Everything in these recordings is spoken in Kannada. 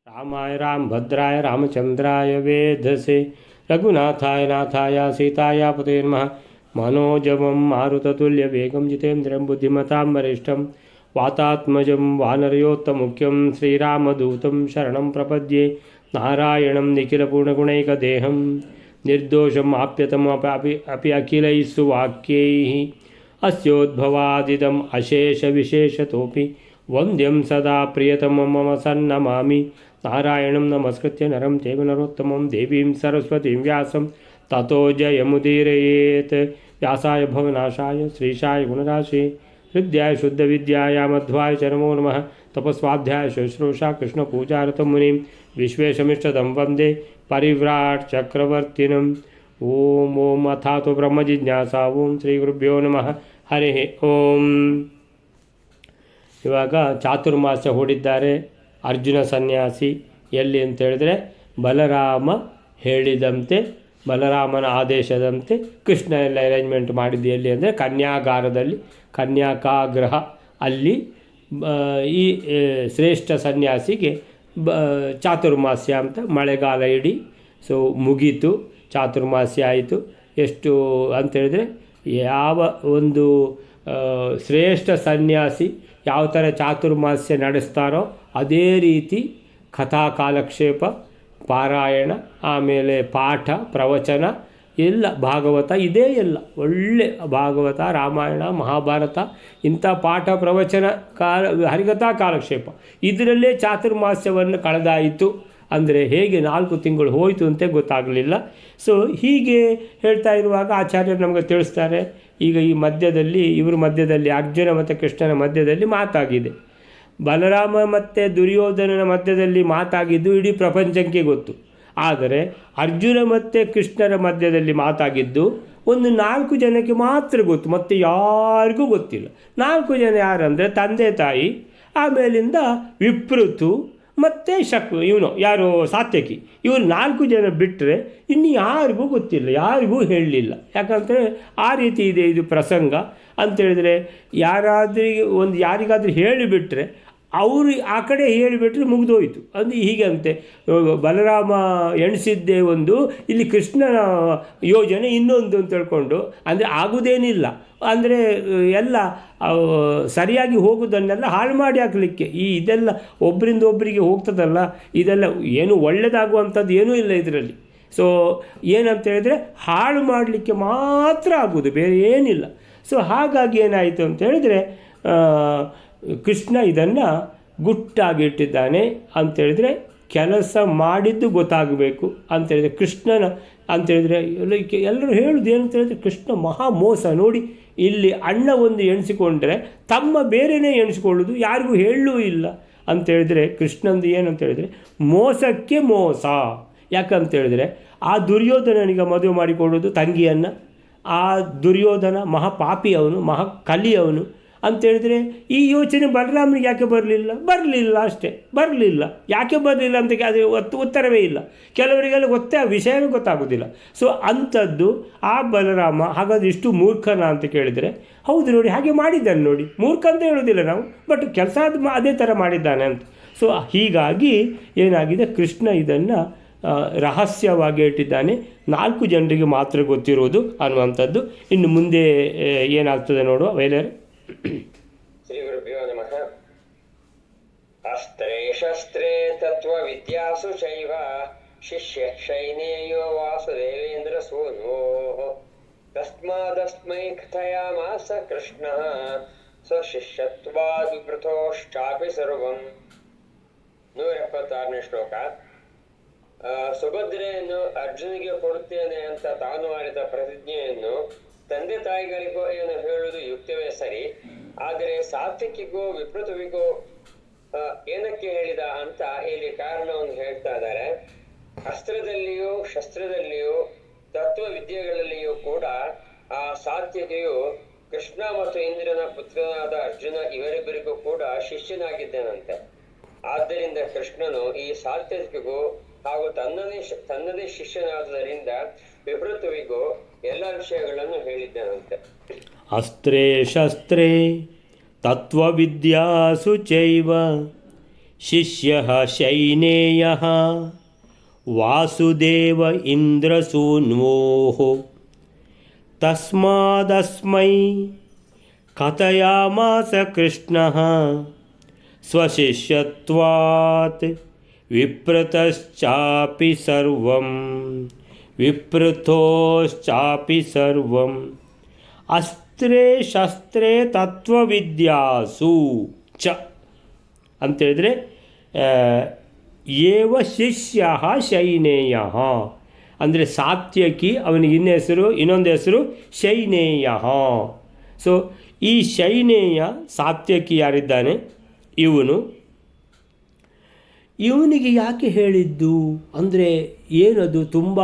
रामाय रामभद्राय रामचंद्राय वेधसे रघुनाथाय नाथाय सीताय पते नमः। मनोजवं मारुततुल्यवेगं जितेन्द्रियं बुद्धिमतां वरिष्ठं वातात्मजं वानरयोत्तमुख्यं श्रीरामदूतं शरणं प्रपद्ये। नारायणं निखिलपूर्णगुणैकदेहं निर्दोषम् आप्यतमपि अखिलैः सुवाक्यैः अस्योद्भवादिदम् अशेषविशेषतोऽपि वन्द्यं सदा प्रियतमं मम सन्नमामि। नारायणं नमस्कृत्य नरं चैव नरोत्तमं देवीं सरस्वतीं व्यासं ततो जयमुदीरयेत्। व्यासाय भवनाशाय श्रीशाय गुणराशे हृद्याय शुद्धविद्याय मध्वाय च नमो नमः। तपस्वाध्याय शुश्रूषा कृष्णपूजारतं मुनिं विश्वेशमिष्टदं वन्दे परिव्राट् चक्रवर्तिनम्। ओम ओम अथातो ब्रह्मजिज्ञासा। ओಂ ಶ್ರೀ ಗುರುಭ್ಯೋ ನಮಃ. ಹರಿ ಓಂ. ಇವಾಗ ಚಾತುರ್ಮಾಸ್ಯ ಹೂಡಿದ್ದಾರೆ ಅರ್ಜುನ ಸನ್ಯಾಸಿ ಎಲ್ಲಿ ಅಂತ ಹೇಳಿದ್ರೆ ಬಲರಾಮ ಹೇಳಿದಂತೆ ಬಲರಾಮನ ಆದೇಶದಂತೆ ಕೃಷ್ಣ ಎಲ್ಲ ಅರೇಂಜ್ಮೆಂಟ್ ಮಾಡಿದ್ದು ಎಲ್ಲಿ ಅಂದರೆ ಕನ್ಯಾಗಾರದಲ್ಲಿ ಕನ್ಯಾಕಾಗ್ರಹ ಅಲ್ಲಿ ಈ ಶ್ರೇಷ್ಠ ಸನ್ಯಾಸಿಗೆ ಚಾತುರ್ಮಾಸ್ಯ ಅಂತ ಮಳೆಗಾಲ ಇಡೀ ಸೊ ಮುಗೀತು, ಚಾತುರ್ಮಾಸ್ಯ ಆಯಿತು. ಎಷ್ಟು ಅಂತೇಳಿದರೆ ಯಾವ ಒಂದು ಶ್ರೇಷ್ಠ ಸನ್ಯಾಸಿ ಯಾವ ಥರ ಚಾತುರ್ಮಾಸ್ಯ ನಡೆಸ್ತಾರೋ ಅದೇ ರೀತಿ ಕಥಾ ಕಾಲಕ್ಷೇಪ, ಪಾರಾಯಣ, ಆಮೇಲೆ ಪಾಠ ಪ್ರವಚನ ಎಲ್ಲ ಭಾಗವತ ಇದೇ ಎಲ್ಲ ಒಳ್ಳೆ ಭಾಗವತ ರಾಮಾಯಣ ಮಹಾಭಾರತ ಇಂಥ ಪಾಠ ಪ್ರವಚನ ಹರಿಕಥಾ ಕಾಲಕ್ಷೇಪ ಇದರಲ್ಲೇ ಚಾತುರ್ಮಾಸ್ಯವನ್ನು ಕಳೆದಾಯಿತು. ಅಂದರೆ ಹೇಗೆ 4 ತಿಂಗಳು ಹೋಯಿತು ಅಂತ ಗೊತ್ತಾಗಲಿಲ್ಲ. ಸೊ ಹೀಗೆ ಹೇಳ್ತಾ ಇರುವಾಗ ಆಚಾರ್ಯರು ನಮಗೆ ತಿಳಿಸ್ತಾರೆ, ಈಗ ಈ ಮಧ್ಯದಲ್ಲಿ ಇವ್ರ ಮಧ್ಯದಲ್ಲಿ ಅರ್ಜುನ ಮತ್ತು ಕೃಷ್ಣನ ಮಧ್ಯದಲ್ಲಿ ಮಾತಾಗಿದೆ, ಬಲರಾಮ ಮತ್ತು ದುರ್ಯೋಧನನ ಮಧ್ಯದಲ್ಲಿ ಮಾತಾಗಿದ್ದು ಇಡೀ ಪ್ರಪಂಚಕ್ಕೆ ಗೊತ್ತು. ಆದರೆ ಅರ್ಜುನ ಮತ್ತು ಕೃಷ್ಣರ ಮಧ್ಯದಲ್ಲಿ ಮಾತಾಗಿದ್ದು ಒಂದು 4 ಜನಕ್ಕೆ ಮಾತ್ರ ಗೊತ್ತು, ಮತ್ತು ಯಾರಿಗೂ ಗೊತ್ತಿಲ್ಲ. 4 ಜನ ಯಾರಂದರೆ ತಂದೆ ತಾಯಿ, ಆಮೇಲಿಂದ ವಿಪ್ರತು ಮತ್ತು ಇವನು ಯಾರು ಸಾತ್ಯಕಿ, ಇವರು 4 ಜನ ಬಿಟ್ಟರೆ ಇನ್ನು ಯಾರಿಗೂ ಗೊತ್ತಿಲ್ಲ, ಯಾರಿಗೂ ಹೇಳಲಿಲ್ಲ. ಯಾಕಂದರೆ ಆ ರೀತಿ ಇದೆ ಇದು ಪ್ರಸಂಗ ಅಂತೇಳಿದರೆ ಯಾರಿಗಾದರೂ ಹೇಳಿಬಿಟ್ರೆ ಅವರು ಆ ಕಡೆ ಹೇಳಿಬಿಟ್ರೆ ಮುಗಿದೋಯ್ತು. ಅಂದರೆ ಹೀಗಂತೆ ಬಲರಾಮ ಎಣಿಸಿದ್ದೇ ಒಂದು, ಇಲ್ಲಿ ಕೃಷ್ಣನ ಯೋಜನೆ ಇನ್ನೊಂದು ಅಂತ ತಿಳ್ಕೊಂಡು, ಅಂದರೆ ಆಗುವುದೇನಿಲ್ಲ, ಅಂದರೆ ಎಲ್ಲ ಸರಿಯಾಗಿ ಹೋಗೋದನ್ನೆಲ್ಲ ಹಾಳು ಮಾಡಿ ಹಾಕಲಿಕ್ಕೆ ಇದೆಲ್ಲ ಒಬ್ಬರಿಂದ ಒಬ್ಬರಿಗೆ ಹೋಗ್ತದಲ್ಲ, ಇದೆಲ್ಲ ಏನು ಒಳ್ಳೆಯದಾಗುವಂಥದ್ದು ಏನೂ ಇಲ್ಲ ಇದರಲ್ಲಿ. ಸೊ ಏನಂತ ಹೇಳಿದರೆ ಹಾಳು ಮಾಡಲಿಕ್ಕೆ ಮಾತ್ರ ಆಗೋದು, ಬೇರೆ ಏನಿಲ್ಲ. ಸೊ ಹಾಗಾಗಿ ಏನಾಯಿತು ಅಂತ ಹೇಳಿದರೆ ಕೃಷ್ಣ ಇದನ್ನು ಗುಟ್ಟಾಗಿಟ್ಟಿದ್ದಾನೆ ಅಂತೇಳಿದರೆ ಕೆಲಸ ಮಾಡಿದ್ದು ಗೊತ್ತಾಗಬೇಕು ಅಂತೇಳಿದರೆ ಕೃಷ್ಣನ ಅಂತೇಳಿದರೆ ಎಲ್ಲರೂ ಹೇಳೋದು ಏನು ಅಂತೇಳಿದರೆ ಕೃಷ್ಣ ಮಹಾ ಮೋಸ. ನೋಡಿ ಇಲ್ಲಿ ಅಣ್ಣ ಒಂದು ಎಣಿಸಿಕೊಂಡ್ರೆ ತಮ್ಮ ಬೇರೆಯೇ ಎಣಿಸ್ಕೊಳ್ಳೋದು, ಯಾರಿಗೂ ಹೇಳಲೂ ಇಲ್ಲ ಅಂತೇಳಿದರೆ ಕೃಷ್ಣಂದು ಏನಂತೇಳಿದರೆ ಮೋಸಕ್ಕೆ ಮೋಸ. ಯಾಕಂತೇಳಿದರೆ ಆ ದುರ್ಯೋಧನನಿಗೆ ಮದುವೆ ಮಾಡಿಕೊಡೋದು ತಂಗಿಯನ್ನು, ಆ ದುರ್ಯೋಧನ ಮಹಾಪಾಪಿ ಅವನು, ಕಲಿ ಅವನು ಅಂತೇಳಿದರೆ ಈ ಯೋಚನೆ ಬಲರಾಮನಿಗೆ ಯಾಕೆ ಬರಲಿಲ್ಲ ಅಷ್ಟೇ, ಬರಲಿಲ್ಲ. ಯಾಕೆ ಬರಲಿಲ್ಲ ಅಂತ ಅದು ಉತ್ತರವೇ ಇಲ್ಲ. ಕೆಲವರಿಗೆಲ್ಲ ಆ ವಿಷಯವೇ ಗೊತ್ತಾಗೋದಿಲ್ಲ. ಸೊ ಅಂಥದ್ದು ಆ ಬಲರಾಮ ಹಾಗಾದರೆ ಇಷ್ಟು ಮೂರ್ಖನ ಅಂತ ಕೇಳಿದರೆ ಹೌದು ನೋಡಿ, ಹಾಗೆ ಮಾಡಿದ್ದಾನೆ ನೋಡಿ, ಮೂರ್ಖ ಅಂತ ಹೇಳೋದಿಲ್ಲ ನಾವು, ಬಟ್ ಕೆಲಸ ಅದೇ ಥರ ಮಾಡಿದ್ದಾನೆ ಅಂತ. ಸೊ ಹೀಗಾಗಿ ಏನಾಗಿದೆ, ಕೃಷ್ಣ ಇದನ್ನು ರಹಸ್ಯವಾಗಿ ಇಟ್ಟಿದ್ದಾನೆ, 4 ಜನರಿಗೆ ಮಾತ್ರ ಗೊತ್ತಿರೋದು ಅನ್ನುವಂಥದ್ದು. ಇನ್ನು ಮುಂದೆ ಏನಾಗ್ತದೆ ನೋಡುವ ವೈಲರ್. ಶ್ರೀ ಗುರುಭ್ಯೋ ನಮಃ. ಅಸ್ತ್ರೇ ಶಸ್ತ್ರೇ ತತ್ವ ವಿದ್ಯಾಸು ಚೈವ ಶಿಷ್ಯ ಶೈನೇಯೋ ವಾಸುದೇವೇಂದ್ರ ಸೂನೋ ತಸ್ಮಾದಸ್ಮೈ ಕಥಯಾಮಾಸ ಕೃಷ್ಣಃ ಸ್ವಶಿಷ್ಯತ್ವಾದ್ ವಿಪೃತೋಶ್ಚಾಪಿ ಸರ್ವಂ. 176ನೇ ಶ್ಲೋಕ. ಸುಭದ್ರೆಯನ್ನು ಅರ್ಜುನಿಗೆ ಕೊಡುತ್ತೇನೆ ಅಂತ ತಾನು ಮಾಡಿದ ಪ್ರತಿಜ್ಞೆಯನ್ನು ತಂದೆ ತಾಯಿಗಳಿಗೂ ಏನು ಹೇಳುವುದು ಯುಕ್ತವೇ ಸರಿ, ಆದರೆ ಸಾತ್ವಿಕಿಗೂ ವಿಪೃತವಿಗೂ ಏನಕ್ಕೆ ಹೇಳಿದ ಅಂತ ಇಲ್ಲಿ ಕಾರಣವನ್ನು ಹೇಳ್ತಾ ಇದ್ದಾರೆ. ಅಸ್ತ್ರದಲ್ಲಿಯೂ ಶಸ್ತ್ರದಲ್ಲಿಯೂ ತತ್ವ ವಿದ್ಯೆಗಳಲ್ಲಿಯೂ ಕೂಡ ಆ ಸಾತ್ವಿಕೆಯು ಕೃಷ್ಣ ಮತ್ತು ಇಂದ್ರನ ಪುತ್ರನಾದ ಅರ್ಜುನ ಇವರಿಬ್ಬರಿಗೂ ಕೂಡ ಶಿಷ್ಯನಾಗಿದ್ದೇನಂತೆ. ಆದ್ದರಿಂದ ಕೃಷ್ಣನು ಈ ಸಾತ್ವಿಕಿಗೂ ಹಾಗೂ ತನ್ನದೇ ಶಿಷ್ಯನಾದುದರಿಂದ ವಿಪೃತವಿಗೂ ಎಲ್ಲ ವಿಷಯಗಳನ್ನು ಹೇಳಿದ್ದಾನಂತೆ. ಅಸ್ತ್ರೇ ಶಸ್ತ್ರೇ ತತ್ವವಿದ್ಯಾಸು ಚೈವ ಶಿಷ್ಯಃ ಶೈನೇಯಃ ವಾಸುದೇವ ಇಂದ್ರಸೂನ್ವೋಃ ತಸ್ಮಾದಸ್ಮೈ ಕಥಯಾಮಾಸ ಕೃಷ್ಣಃ ಸ್ವಶಿಷ್ಯತ್ವಾತ್ ವಿಪ್ರತಶ್ಚಾಪಿ ಸರ್ವಂ ವಿಪ್ರತೋಶ್ಚಾಪಿ ಸರ್ವಂ ಅಸ್ತ್ರೇ ಶಸ್ತ್ರೇ ತತ್ವವಿದ್ಯಾಸು ಚ ಅಂತೇಳಿದರೆ ಏವ ಶಿಷ್ಯ ಶೈನೇಯ ಅಂದರೆ ಸಾತ್ಯಕಿ, ಅವನಿಗೆ ಇನ್ನೊಂದು ಹೆಸರು ಶೈನೇಯ. ಸೊ ಈ ಶೈನೇಯ ಸಾತ್ಯಕಿ ಯಾರಿದ್ದಾನೆ ಇವನಿಗೆ ಯಾಕೆ ಹೇಳಿದ್ದು ಅಂದರೆ ಏನದು ತುಂಬ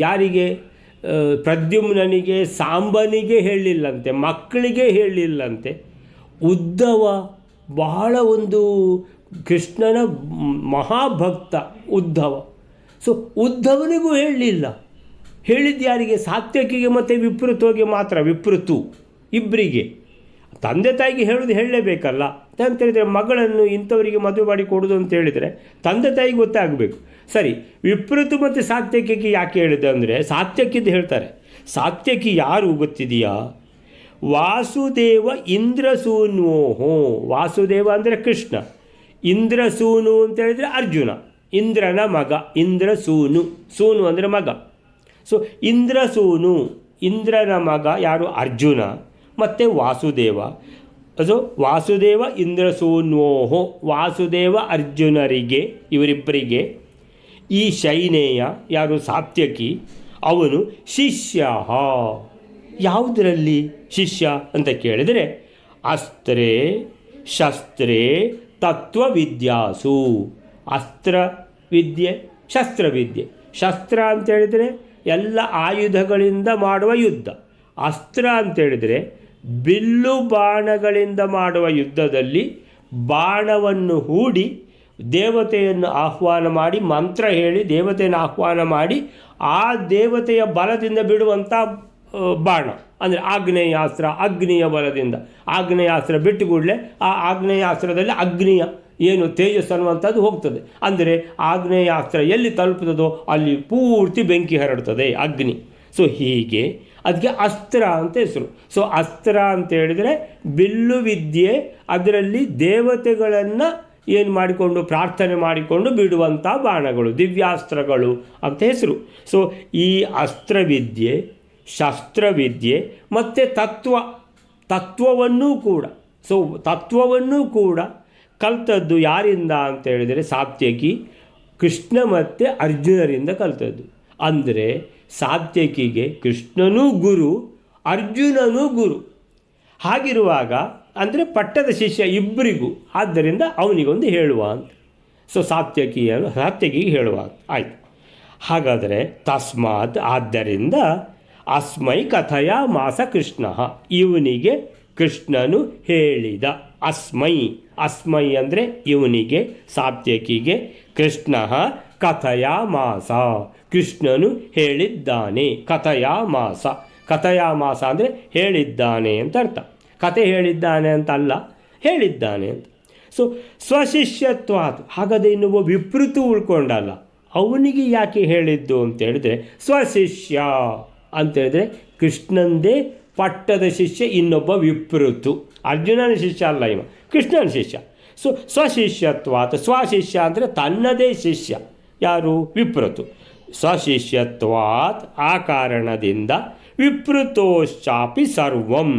ಯಾರಿಗೆ ಪ್ರದ್ಯುಮ್ನನಿಗೆ ಸಾಂಬನಿಗೆ ಹೇಳಿಲ್ಲಂತೆ, ಮಕ್ಕಳಿಗೆ ಹೇಳಿಲ್ಲಂತೆ. ಉದ್ಧವ ಬಹಳ ಒಂದು ಕೃಷ್ಣನ ಮಹಾಭಕ್ತ ಉದ್ಧವ. ಸೊ ಉದ್ಧವನಿಗೂ ಹೇಳಲಿಲ್ಲ. ಹೇಳಿದ್ದು ಯಾರಿಗೆ? ಸಾತ್ಯಕಿಗೆ ಮತ್ತು ವಿಪ್ರತೋಗೆ ಮಾತ್ರ. ವಿಪ್ರತು ಇಬ್ಬರಿಗೆ. ತಂದೆ ತಾಯಿಗೆ ಹೇಳಲೇಬೇಕಲ್ಲ ಅಂತ ಹೇಳಿದರೆ, ಮಗಳನ್ನು ಇಂಥವರಿಗೆ ಮದುವೆ ಮಾಡಿ ಕೊಡೋದು ಅಂತ ಹೇಳಿದರೆ ತಂದೆ ತಾಯಿಗೆ ಗೊತ್ತಾಗಬೇಕು. ಸರಿ, ವಿಪ್ರತು ಮತ್ತು ಸಾತ್ಯಕಿಗೆ ಯಾಕೆ ಹೇಳಿದೆ ಅಂದರೆ, ಸಾತ್ಯಕಿದ್ದು ಹೇಳ್ತಾರೆ. ಸಾತ್ಯಕಿ ಯಾರು ಗೊತ್ತಿದೆಯಾ? ವಾಸುದೇವ ಇಂದ್ರಸೂನ್ವೋಹೋ. ವಾಸುದೇವ ಅಂದರೆ ಕೃಷ್ಣ, ಇಂದ್ರಸೂನು ಅಂತ ಹೇಳಿದರೆ ಅರ್ಜುನ, ಇಂದ್ರನ ಮಗ. ಇಂದ್ರಸೂನು, ಸೂನು ಅಂದರೆ ಮಗ. ಸೊ ಇಂದ್ರಸೂನು, ಇಂದ್ರನ ಮಗ ಯಾರು? ಅರ್ಜುನ. ಮತ್ತು ವಾಸುದೇವ. ಅದು ವಾಸುದೇವ ಇಂದ್ರಸೂನ್ವೋಹೋ, ವಾಸುದೇವ ಅರ್ಜುನರಿಗೆ, ಇವರಿಬ್ಬರಿಗೆ ಈ ಶೈನೇಯ ಯಾರು? ಸಾತ್ಯಕಿ, ಅವನು ಶಿಷ್ಯ. ಯಾವುದರಲ್ಲಿ ಶಿಷ್ಯ ಅಂತ ಕೇಳಿದರೆ, ಅಸ್ತ್ರೇ ಶಸ್ತ್ರೇ ತತ್ವವಿದ್ಯಾಸು. ಅಸ್ತ್ರವಿದ್ಯೆ, ಶಸ್ತ್ರವಿದ್ಯೆ. ಶಸ್ತ್ರ ಅಂತೇಳಿದರೆ ಎಲ್ಲ ಆಯುಧಗಳಿಂದ ಮಾಡುವ ಯುದ್ಧ. ಅಸ್ತ್ರ ಅಂತೇಳಿದರೆ ಬಿಲ್ಲು ಬಾಣಗಳಿಂದ ಮಾಡುವ ಯುದ್ಧದಲ್ಲಿ ಬಾಣವನ್ನು ಹೂಡಿ ದೇವತೆಯನ್ನು ಆಹ್ವಾನ ಮಾಡಿ, ಮಂತ್ರ ಹೇಳಿ ದೇವತೆಯನ್ನು ಆಹ್ವಾನ ಮಾಡಿ ಆ ದೇವತೆಯ ಬಲದಿಂದ ಬಿಡುವಂಥ ಬಾಣ ಅಂದರೆ ಆಗ್ನೇಯಾಸ್ತ್ರ. ಅಗ್ನಿಯ ಬಲದಿಂದ ಆಗ್ನೇಯಾಸ್ತ್ರ ಬಿಟ್ಟು ಕೂಡಲೇ ಆ ಆಗ್ನೇಯಾಸ್ತ್ರದಲ್ಲಿ ಅಗ್ನಿಯ ಏನು ತೇಜಸ್ಸು ಅನ್ನುವಂಥದ್ದು ಹೋಗ್ತದೆ. ಅಂದರೆ ಆಗ್ನೇಯಾಸ್ತ್ರ ಎಲ್ಲಿ ತಲುಪುತ್ತದೋ ಅಲ್ಲಿ ಪೂರ್ತಿ ಬೆಂಕಿ ಹರಡ್ತದೆ, ಅಗ್ನಿ. ಸೊ ಹೀಗೆ ಅದಕ್ಕೆ ಅಸ್ತ್ರ ಅಂತ ಹೆಸರು. ಸೊ ಅಸ್ತ್ರ ಅಂತ ಹೇಳಿದರೆ ಬಿಲ್ಲು ವಿದ್ಯೆ, ಅದರಲ್ಲಿ ದೇವತೆಗಳನ್ನು ಏನು ಮಾಡಿಕೊಂಡು ಪ್ರಾರ್ಥನೆ ಮಾಡಿಕೊಂಡು ಬಿಡುವಂಥ ಬಾಣಗಳು, ದಿವ್ಯಾಸ್ತ್ರಗಳು ಅಂತ ಹೆಸರು. ಸೊ ಈ ಅಸ್ತ್ರವಿದ್ಯೆ, ಶಸ್ತ್ರವಿದ್ಯೆ ಮತ್ತು ತತ್ವವನ್ನೂ ಕೂಡ, ಸೊ ತತ್ವವನ್ನೂ ಕೂಡ ಕಲ್ತದ್ದು ಯಾರಿಂದ ಅಂತ ಹೇಳಿದರೆ ಸಾತ್ಯಕಿ ಕೃಷ್ಣ ಮತ್ತು ಅರ್ಜುನರಿಂದ ಕಲ್ತದ್ದು. ಅಂದರೆ ಸಾತ್ಯಕಿಗೆ ಕೃಷ್ಣನೂ ಗುರು, ಅರ್ಜುನನೂ ಗುರು. ಹಾಗಿರುವಾಗ ಅಂದರೆ ಪಟ್ಟದ ಶಿಷ್ಯ ಇಬ್ಬರಿಗೂ, ಆದ್ದರಿಂದ ಅವನಿಗೊಂದು ಹೇಳುವ ಅಂತ. ಸೊ ಸಾತ್ಯಕಿಗೆ ಹೇಳುವ ಆಯಿತು. ಹಾಗಾದರೆ ತಸ್ಮಾತ್ ಆದ್ದರಿಂದ ಅಸ್ಮೈ ಕಥಯ ಮಾಸ ಕೃಷ್ಣ, ಇವನಿಗೆ ಕೃಷ್ಣನು ಹೇಳಿದ. ಅಸ್ಮೈ ಅಂದರೆ ಇವನಿಗೆ, ಸಾತ್ಯಕಿಗೆ ಕೃಷ್ಣ ಕಥಯ ಮಾಸ, ಕೃಷ್ಣನು ಹೇಳಿದ್ದಾನೆ. ಕಥಯ ಮಾಸ ಅಂದರೆ ಹೇಳಿದ್ದಾನೆ ಅಂತ ಅರ್ಥ. ಕಥೆ ಹೇಳಿದ್ದಾನೆ ಅಂತ ಅಲ್ಲ, ಹೇಳಿದ್ದಾನೆ ಅಂತ. ಸೊ ಸ್ವಶಿಷ್ಯತ್ವಾತ್, ಹಾಗಾದರೆ ಇನ್ನೊಬ್ಬ ವಿಪ್ರತು ಉಳ್ಕೊಂಡಲ್ಲ, ಅವನಿಗೆ ಯಾಕೆ ಹೇಳಿದ್ದು ಅಂತೇಳಿದರೆ ಸ್ವಶಿಷ್ಯ ಅಂತೇಳಿದರೆ ಕೃಷ್ಣಂದೇ ಪಟ್ಟದ ಶಿಷ್ಯ ಇನ್ನೊಬ್ಬ ವಿಪ್ರತು. ಅರ್ಜುನನ ಶಿಷ್ಯ ಅಲ್ಲ ಇವ, ಕೃಷ್ಣನ ಶಿಷ್ಯ. ಸೊ ಸ್ವಶಿಷ್ಯತ್ವಾತ್, ಸ್ವಶಿಷ್ಯ ಅಂದರೆ ತನ್ನದೇ ಶಿಷ್ಯ ಯಾರು? ವಿಪ್ರತು. ಸ್ವಶಿಷ್ಯತ್ವಾತ್ ಆ ಕಾರಣದಿಂದ ವಿಪ್ರತೋಶ್ಚಾಪಿ ಸರ್ವಂ,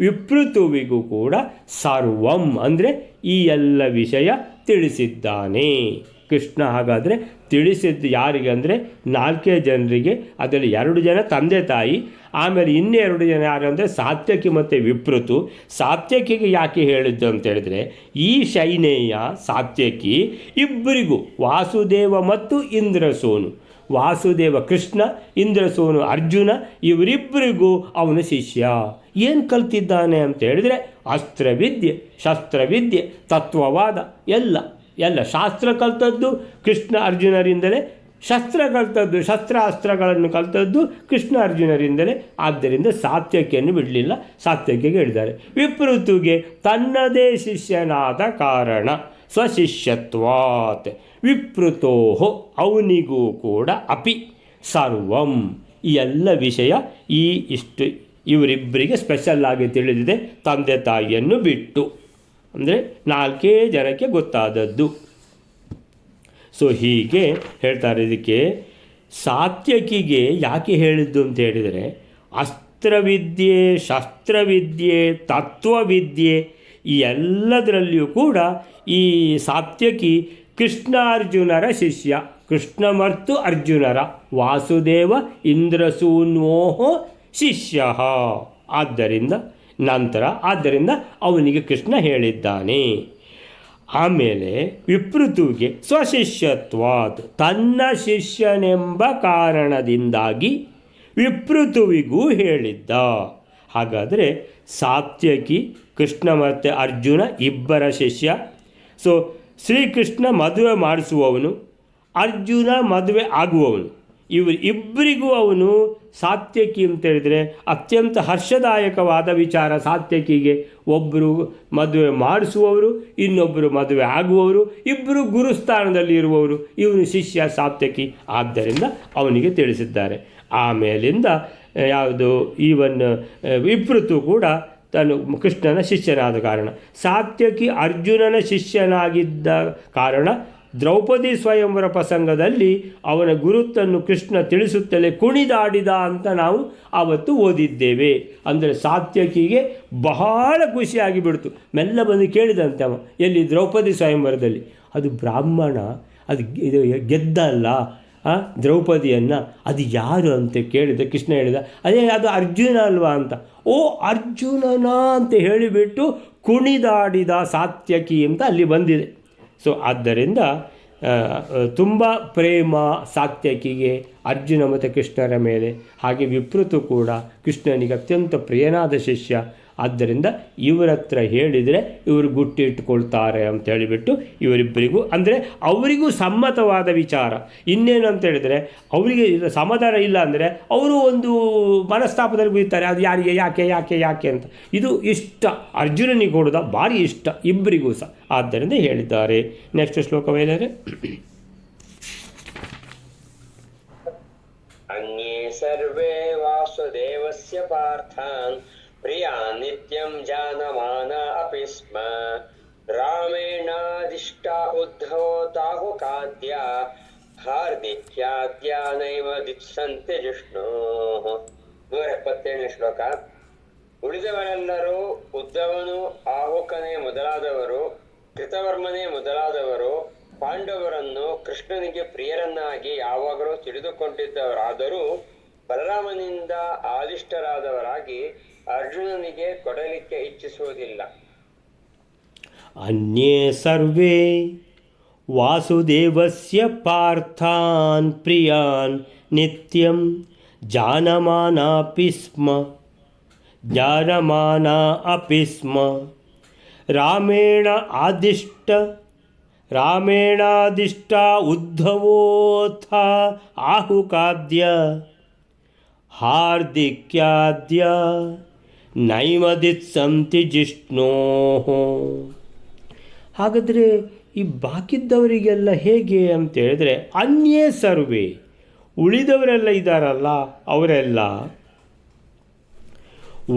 ವಿಪ್ರತುವಿಗೂ ಕೂಡ ಸರ್ವಂ ಅಂದರೆ ಈ ಎಲ್ಲ ವಿಷಯ ತಿಳಿಸಿದ್ದಾನೆ ಕೃಷ್ಣ. ಹಾಗಾದರೆ ತಿಳಿಸಿದ್ದು ಯಾರಿಗೆ ಅಂದರೆ 4 ಜನರಿಗೆ. ಅದರಲ್ಲಿ 2 ಜನ ತಂದೆ ತಾಯಿ, ಆಮೇಲೆ 2 ಜನ ಯಾರು ಅಂದರೆ ಸಾತ್ಯಕಿ ಮತ್ತು ವಿಪ್ರತು. ಸಾತ್ಯಕಿಗೆ ಯಾಕೆ ಹೇಳಿದ್ದು ಅಂತೇಳಿದರೆ, ಈ ಶೈನೇಯ ಸಾತ್ಯಕಿ ಇಬ್ಬರಿಗೂ, ವಾಸುದೇವ ಮತ್ತು ಇಂದ್ರಸೋನು, ವಾಸುದೇವ ಕೃಷ್ಣ, ಇಂದ್ರಸೋನು ಅರ್ಜುನ, ಇವರಿಬ್ಬರಿಗೂ ಅವನ ಶಿಷ್ಯ. ಏನು ಕಲ್ತಿದ್ದಾನೆ ಅಂತ ಹೇಳಿದರೆ ಅಸ್ತ್ರವಿದ್ಯೆ, ಶಸ್ತ್ರವಿದ್ಯೆ, ತತ್ವವಾದ ಎಲ್ಲ ಶಾಸ್ತ್ರ ಕಲ್ತದ್ದು ಕೃಷ್ಣ ಅರ್ಜುನರಿಂದಲೇ, ಶಸ್ತ್ರ ಕಲ್ತದ್ದು, ಶಸ್ತ್ರಾಸ್ತ್ರಗಳನ್ನು ಕಲ್ತದ್ದು ಕೃಷ್ಣ ಅರ್ಜುನರಿಂದಲೇ. ಆದ್ದರಿಂದ ಸಾತ್ಯಕಿಯನ್ನು ಬಿಡಲಿಲ್ಲ, ಸಾತ್ಯಕಿಗೆ ಹೇಳಿದ್ದಾರೆ. ವಿಪ್ರತುಗೆ ತನ್ನದೇ ಶಿಷ್ಯನಾದ ಕಾರಣ ಸ್ವಶಿಷ್ಯತ್ವಾತ್ ವಿಪ್ರತೋಹೋ ಅವನಿಗೂ ಕೂಡ ಅಪಿ ಸರ್ವಂ, ಈ ಎಲ್ಲ ವಿಷಯ ಇಷ್ಟು ಇವರಿಬ್ಬರಿಗೆ ಸ್ಪೆಷಲ್ ಆಗಿ ತಿಳಿದಿದೆ, ತಂದೆ ತಾಯಿಯನ್ನು ಬಿಟ್ಟು. ಅಂದರೆ 4 ಜನಕ್ಕೆ ಗೊತ್ತಾದದ್ದು. ಸೊ ಹೀಗೆ ಹೇಳ್ತಾರೆ. ಇದಕ್ಕೆ ಸಾತ್ಯಕಿಗೆ ಯಾಕೆ ಹೇಳಿದ್ದು ಅಂತ ಹೇಳಿದರೆ, ಅಸ್ತ್ರವಿದ್ಯೆ, ಶಸ್ತ್ರವಿದ್ಯೆ, ತತ್ವವಿದ್ಯೆ ಈ ಎಲ್ಲದರಲ್ಲಿಯೂ ಕೂಡ ಈ ಸಾತ್ಯಕಿ ಕೃಷ್ಣಾರ್ಜುನರ ಶಿಷ್ಯ. ಕೃಷ್ಣ ಮತ್ತು ಅರ್ಜುನರ ವಾಸುದೇವ ಇಂದ್ರಸೂನ್ವೋಹೋ ಶಿಷ್ಯ. ಆದ್ದರಿಂದ ಅವನಿಗೆ ಕೃಷ್ಣ ಹೇಳಿದ್ದಾನೆ. ಆಮೇಲೆ ವಿಪ್ರತುಗೆ ಸ್ವಶಿಷ್ಯತ್ವಾತ್, ತನ್ನ ಶಿಷ್ಯನೆಂಬ ಕಾರಣದಿಂದಾಗಿ ವಿಪ್ರತುವಿಗೂ ಹೇಳಿದ್ದ. ಹಾಗಾದರೆ ಸಾತ್ಯಕಿ ಕೃಷ್ಣ ಮತ್ತು ಅರ್ಜುನ ಇಬ್ಬರ ಶಿಷ್ಯ. ಸೊ ಶ್ರೀಕೃಷ್ಣ ಮದುವೆ ಮಾಡಿಸುವವನು, ಅರ್ಜುನ ಮದುವೆ ಆಗುವವನು. ಇಬ್ಬರಿಗೂ ಅವನು ಸಾತ್ಯಕಿ ಅಂತ ಹೇಳಿದರೆ ಅತ್ಯಂತ ಹರ್ಷದಾಯಕವಾದ ವಿಚಾರ. ಸಾತ್ಯಕಿಗೆ ಒಬ್ಬರು ಮದುವೆ ಮಾಡಿಸುವವರು, ಇನ್ನೊಬ್ಬರು ಮದುವೆ ಆಗುವವರು, ಇಬ್ಬರು ಗುರುಸ್ಥಾನದಲ್ಲಿ ಇರುವವರು. ಇವನು ಶಿಷ್ಯ ಸಾತ್ಯಕಿ, ಆದ್ದರಿಂದ ಅವನಿಗೆ ತಿಳಿಸಿದ್ದಾರೆ. ಆಮೇಲಿಂದ ಯಾವುದು ವಿಪ್ರತು ಕೂಡ ತಾನು ಕೃಷ್ಣನ ಶಿಷ್ಯನಾದ ಕಾರಣ, ಸಾತ್ಯಕಿ ಅರ್ಜುನನ ಶಿಷ್ಯನಾಗಿದ್ದ ಕಾರಣ ದ್ರೌಪದಿ ಸ್ವಯಂವರ ಪ್ರಸಂಗದಲ್ಲಿ ಅವನ ಗುರುತನ್ನು ಕೃಷ್ಣ ತಿಳಿಸುತ್ತಲೇ ಕುಣಿದಾಡಿದ ಅಂತ ನಾವು ಆವತ್ತು ಓದಿದ್ದೇವೆ. ಅಂದರೆ ಸಾತ್ಯಕಿಗೆ ಬಹಳ ಖುಷಿಯಾಗಿ ಬಿಡ್ತು. ಮೆಲ್ಲ ಬಂದು ಕೇಳಿದಂತೆ ಅವ, ಎಲ್ಲಿ ದ್ರೌಪದಿ ಸ್ವಯಂವರದಲ್ಲಿ. ಅದು ಬ್ರಾಹ್ಮಣ, ಅದು ಇದು ಗೆದ್ದಲ್ಲ ದ್ರೌಪದಿಯನ್ನು, ಅದು ಯಾರು ಅಂತ ಕೇಳಿದ. ಕೃಷ್ಣ ಹೇಳಿದ, ಅದು ಅರ್ಜುನ ಅಲ್ವಾ ಅಂತ. ಓ ಅರ್ಜುನನ ಅಂತ ಹೇಳಿಬಿಟ್ಟು ಕುಣಿದಾಡಿದ ಸಾತ್ಯಕಿ ಅಂತ ಅಲ್ಲಿ ಬಂದಿದೆ. ಸೊ ಆದ್ದರಿಂದ ತುಂಬ ಪ್ರೇಮ ಸಾತ್ಯಕಿಗೆ ಅರ್ಜುನ ಮತ್ತು ಕೃಷ್ಣರ ಮೇಲೆ. ಹಾಗೆ ವಿಪ್ರತು ಕೂಡ ಕೃಷ್ಣನಿಗೆ ಅತ್ಯಂತ ಪ್ರಿಯನಾದ ಶಿಷ್ಯ. ಆದ್ದರಿಂದ ಇವರ ಹತ್ರ ಹೇಳಿದರೆ ಇವರು ಗುಟ್ಟಿಟ್ಕೊಳ್ತಾರೆ ಅಂತ ಹೇಳಿಬಿಟ್ಟು ಇವರಿಬ್ಬರಿಗೂ, ಅಂದರೆ ಅವರಿಗೂ ಸಮ್ಮತವಾದ ವಿಚಾರ. ಇನ್ನೇನು ಅಂತ ಹೇಳಿದರೆ ಅವರಿಗೆ ಸಮಾಧಾನ ಇಲ್ಲ ಅಂದರೆ ಅವರು ಒಂದು ಮನಸ್ತಾಪದಲ್ಲಿ ಬೀಳ್ತಾರೆ. ಅದು ಯಾರಿಗೆ, ಯಾಕೆ ಅಂತ. ಇದು ಇಷ್ಟ, ಅರ್ಜುನನಿಗೆ ಕೊಡೋದ ಭಾರಿ ಇಷ್ಟ ಇಬ್ಬರಿಗೂ ಸಹ. ಆದ್ದರಿಂದ ಹೇಳಿದ್ದಾರೆ. ನೆಕ್ಸ್ಟ್ ಶ್ಲೋಕವೇನಿದೆ? ಅನ್ಯೇ ಸರ್ವೇ ವಾಸುದೇವಸ್ಯ ಪಾರ್ಥಾನ್ ಪ್ರಿಯಾ ನಿತ್ಯಂ ಜಾನಮಾನ ಅಪಿ ಸ್ಮ ರಾಮೇಣಾದಿಷ್ಟ ಉದ್ಧವೋ ತಾಹುಕಾದ್ಯ ಹಾರ್ದಿಕ್ಯಾದ್ಯ ನೈವ ದಿತ್ಸಂತೆ ಜಿಷ್ಣು. 177ನೇ ಶ್ಲೋಕ. ಉಳಿದವರೆಲ್ಲರೂ ಉದ್ಧವನು, ಆಹುಕನೇ ಮೊದಲಾದವರು, ಕೃತವರ್ಮನೇ ಮೊದಲಾದವರು ಪಾಂಡವರನ್ನು ಕೃಷ್ಣನಿಗೆ ಪ್ರಿಯರನ್ನಾಗಿ ಯಾವಾಗಲೂ ತಿಳಿದುಕೊಂಡಿದ್ದವರಾದರೂ ಬಲರಾಮನಿಂದ ಆದಿಷ್ಟರಾದವರಾಗಿ ಅರ್ಜುನನಿಗೆ ಕೊಡಲಿಕ್ಕೆ ಇಚ್ಛಿಸುವುದಿಲ್ಲ. ಅನ್ಯೇ ಸರ್ವೇ ವಾಸುದೇವಸ್ಯ ಪಾರ್ಥಾನ್ ಪ್ರಿಯಾನ್ ನಿತ್ಯಂ ಜಾನಮಾನಾ ಅಪಿ ಸ್ಮ ರಾಮೇಣಾದಿಷ್ಟ ಉದ್ಧವೋಥ ಆಹುಕಾದ್ಯ ಹಾರ್ದಿಕ್ಯಾದ್ಯ ನೈವ ದಿತ್ಸಂತಿ ಜಿಷ್ಣೋ. ಹಾಗಾದರೆ ಈ ಬಾಕಿದ್ದವರಿಗೆಲ್ಲ ಹೇಗೆ ಅಂತ ಹೇಳಿದ್ರೆ, ಅನ್ಯೇ ಸರ್ವೇ, ಉಳಿದವರೆಲ್ಲ ಇದ್ದಾರಲ್ಲ ಅವರೆಲ್ಲ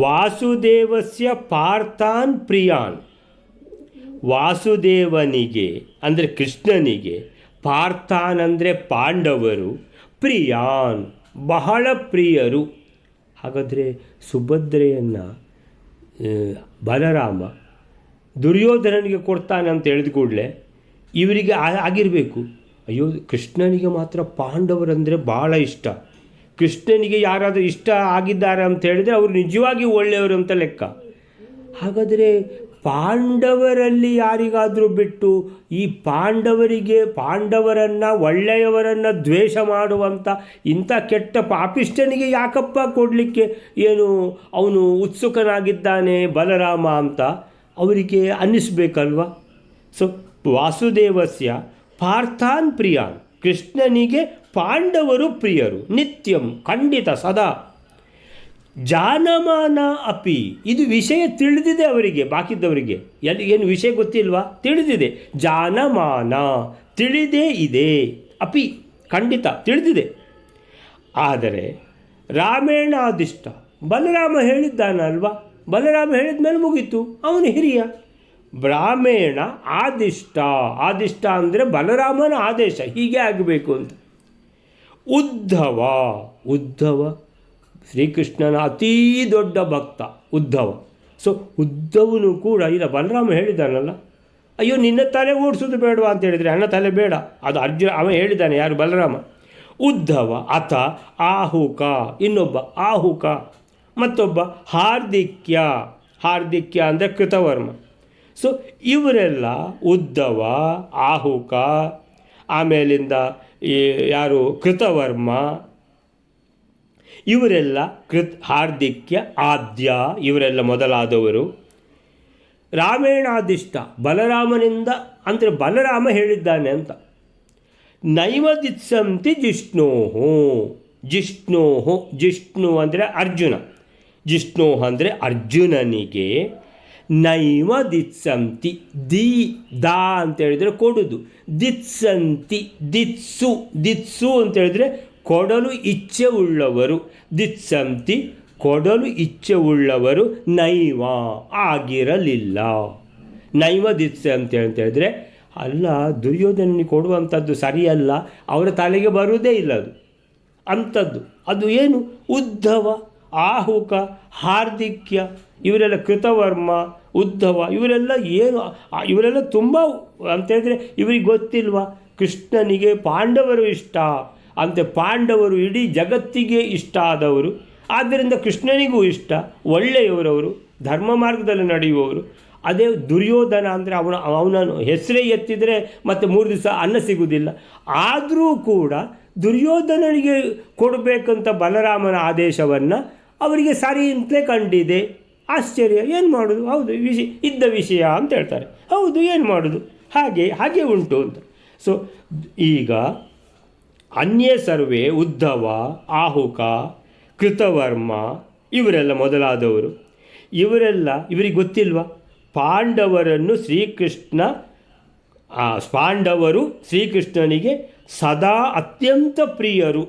ವಾಸುದೇವಸ್ಯ ಪಾರ್ಥಾನ್ ಪ್ರಿಯಾನ್, ವಾಸುದೇವನಿಗೆ ಅಂದರೆ ಕೃಷ್ಣನಿಗೆ, ಪಾರ್ಥಾನ್ ಅಂದರೆ ಪಾಂಡವರು, ಪ್ರಿಯಾನ್ ಬಹಳ ಪ್ರಿಯರು. ಹಾಗಾದರೆ ಸುಭದ್ರೆಯನ್ನು ಬಲರಾಮ ದುರ್ಯೋಧನನಿಗೆ ಕೊಡ್ತಾನೆ ಅಂತ ಹೇಳಿದ ಕೂಡಲೇ ಇವರಿಗೆ ಆಗಿರಬೇಕು, ಅಯ್ಯೋ ಕೃಷ್ಣನಿಗೆ ಮಾತ್ರ ಪಾಂಡವರಂದರೆ ಭಾಳ ಇಷ್ಟ, ಕೃಷ್ಣನಿಗೆ ಯಾರಾದರೂ ಇಷ್ಟ ಆಗಿದ್ದಾರೆ ಅಂತ ಹೇಳಿದರೆ ಅವರು ನಿಜವಾಗಿ ಒಳ್ಳೆಯವರು ಅಂತ ಲೆಕ್ಕ. ಹಾಗಾದರೆ ಪಾಂಡವರಲ್ಲಿ ಯಾರಿಗಾದರೂ ಬಿಟ್ಟು ಈ ಪಾಂಡವರನ್ನು ಒಳ್ಳೆಯವರನ್ನು ದ್ವೇಷ ಮಾಡುವಂಥ ಇಂಥ ಕೆಟ್ಟ ಪಾಪಿಷ್ಠನಿಗೆ ಯಾಕಪ್ಪ ಕೊಡಲಿಕ್ಕೆ ಏನು ಅವನು ಉತ್ಸುಕನಾಗಿದ್ದಾನೆ ಬಲರಾಮ ಅಂತ ಅವರಿಗೆ ಅನ್ನಿಸ್ಬೇಕಲ್ವ. ಸೊ ವಾಸುದೇವಸ್ಯ ಪಾರ್ಥಾನ್ ಪ್ರಿಯಾನ್, ಕೃಷ್ಣನಿಗೆ ಪಾಂಡವರು ಪ್ರಿಯರು, ನಿತ್ಯಂ, ಖಂಡಿತ, ಸದಾ. ಜಾನಮಾನ ಅಪಿ, ಇದು ವಿಷಯ ತಿಳಿದಿದೆ ಅವರಿಗೆ, ಬಾಕಿದ್ದವರಿಗೆ ಏನು ವಿಷಯ ಗೊತ್ತಿಲ್ವಾ? ತಿಳಿದಿದೆ. ಜಾನಮಾನ, ತಿಳಿದೇ ಇದೆ. ಅಪಿ, ಖಂಡಿತ ತಿಳಿದಿದೆ. ಆದರೆ ರಾಮೇಣಾದಿಷ್ಟ, ಬಲರಾಮ ಹೇಳಿದ್ದಾನಲ್ವಾ, ಬಲರಾಮ ಹೇಳಿದ ಮೇಲೆ ಮುಗೀತು, ಅವನು ಹಿರಿಯ. ರಾಮೇಣ ಆದಿಷ್ಟ, ಆದಿಷ್ಟ ಅಂದರೆ ಬಲರಾಮನ ಆದೇಶ, ಹೀಗೆ ಆಗಬೇಕು ಅಂತ. ಉದ್ಧವ, ಉದ್ಧವ ಶ್ರೀಕೃಷ್ಣನ ಅತೀ ದೊಡ್ಡ ಭಕ್ತ ಉದ್ಧವ. ಸೊ ಉದ್ಧವನು ಕೂಡ, ಇಲ್ಲ ಬಲರಾಮ ಹೇಳಿದ್ದಾನಲ್ಲ, ಅಯ್ಯೋ ನಿನ್ನ ತಲೆ ಓಡಿಸೋದು ಬೇಡವಾ ಅಂತ ಹೇಳಿದರೆ, ಅಣ್ಣ ತಲೆ ಬೇಡ, ಅದು ಅರ್ಜುನ ಅವ ಹೇಳಿದ್ದಾನೆ, ಯಾರು? ಬಲರಾಮ. ಉದ್ಧವ ಅಥ ಆಹುಕ, ಇನ್ನೊಬ್ಬ ಆಹುಕ, ಮತ್ತೊಬ್ಬ ಹಾರ್ದಿಕ್ಯ, ಹಾರ್ದಿಕ್ಯ ಅಂದರೆ ಕೃತವರ್ಮ. ಸೊ ಇವರೆಲ್ಲ ಉದ್ಧವ, ಆಹುಕ, ಆಮೇಲಿಂದ ಯಾರು ಕೃತವರ್ಮ, ಇವರೆಲ್ಲ ಹಾರ್ದಿಕ್ಯ, ಆದ್ಯ, ಇವರೆಲ್ಲ ಮೊದಲಾದವರು. ರಾಮೇಣಾದಿಷ್ಟ, ಬಲರಾಮನಿಂದ, ಅಂದರೆ ಬಲರಾಮ ಹೇಳಿದ್ದಾನೆ ಅಂತ. ನೈವದಿತ್ಸಂತಿ ಜಿಷ್ಣೋಹೋ, ಜಿಷ್ಣೋಹೋ, ಜಿಷ್ಣು ಅಂದರೆ ಅರ್ಜುನ, ಜಿಷ್ಣೋಹ ಅಂದರೆ ಅರ್ಜುನನಿಗೆ. ನೈವ ದಿತ್ಸಂತಿ, ದಿ ದಾ ಅಂತ ಹೇಳಿದರೆ ಕೊಡುದು, ದಿತ್ಸಂತಿ ದಿತ್ಸು, ದಿತ್ಸು ಅಂತ ಹೇಳಿದರೆ ಕೊಡಲು ಇಚ್ಛೆ ಉಳ್ಳವರು, ದಿತ್ಸಂತಿ ಕೊಡಲು ಇಚ್ಛೆ ಉಳ್ಳವರು, ನೈವ ಆಗಿರಲಿಲ್ಲ. ನೈವ ದಿತ್ಸಂತಿ ಅಂತ ಹೇಳಿದ್ರೆ, ಅಲ್ಲ ದುರ್ಯೋಧನಿಗೆ ಕೊಡುವಂಥದ್ದು ಸರಿಯಲ್ಲ, ಅವರ ತಲೆಗೆ ಬರುವುದೇ ಇಲ್ಲ ಅದು ಅಂಥದ್ದು. ಅದು ಏನು? ಉದ್ಧವ, ಆಹುಕ, ಹಾರ್ದಿಕ್ಯ, ಇವರೆಲ್ಲ ಕೃತವರ್ಮ, ಉದ್ಧವ, ಇವರೆಲ್ಲ ಏನು, ಇವರೆಲ್ಲ ತುಂಬ ಅಂತೇಳಿದರೆ ಇವರಿಗೆ ಗೊತ್ತಿಲ್ವಾ ಕೃಷ್ಣನಿಗೆ ಪಾಂಡವರು ಇಷ್ಟ ಅಂತೆ. ಪಾಂಡವರು ಇಡೀ ಜಗತ್ತಿಗೆ ಇಷ್ಟ ಆದವರು, ಆದ್ದರಿಂದ ಕೃಷ್ಣನಿಗೂ ಇಷ್ಟ, ಒಳ್ಳೆಯವರವರು, ಧರ್ಮ ಮಾರ್ಗದಲ್ಲಿ ನಡೆಯುವವರು. ಅದೇ ದುರ್ಯೋಧನ ಅಂದರೆ ಅವನನ್ನು ಹೆಸರೇ ಎತ್ತಿದರೆ ಮತ್ತು 3 ದಿವಸ ಅನ್ನ ಸಿಗುವುದಿಲ್ಲ. ಆದರೂ ಕೂಡ ದುರ್ಯೋಧನನಿಗೆ ಕೊಡಬೇಕಂತ ಬಲರಾಮನ ಆದೇಶವನ್ನು ಅವರಿಗೆ ಸರಿ ಅಂತಲೇ ಕಂಡಿದೆ. ಆಶ್ಚರ್ಯ, ಏನು ಮಾಡೋದು? ಹೌದು, ಇದ್ದ ವಿಷಯ ಅಂತ ಹೇಳ್ತಾರೆ. ಹೌದು, ಏನು ಮಾಡೋದು, ಹಾಗೆ ಉಂಟು ಅಂತ. ಸೊ ಈಗ ಅನ್ಯೇ ಸರ್ವೇ ಉದ್ಧವ, ಆಹುಕ, ಕೃತವರ್ಮ, ಇವರೆಲ್ಲ ಮೊದಲಾದವರು, ಇವರಿಗೆ ಗೊತ್ತಿಲ್ವಾ ಪಾಂಡವರನ್ನು ಪಾಂಡವರು ಶ್ರೀಕೃಷ್ಣನಿಗೆ ಸದಾ ಅತ್ಯಂತ ಪ್ರಿಯರು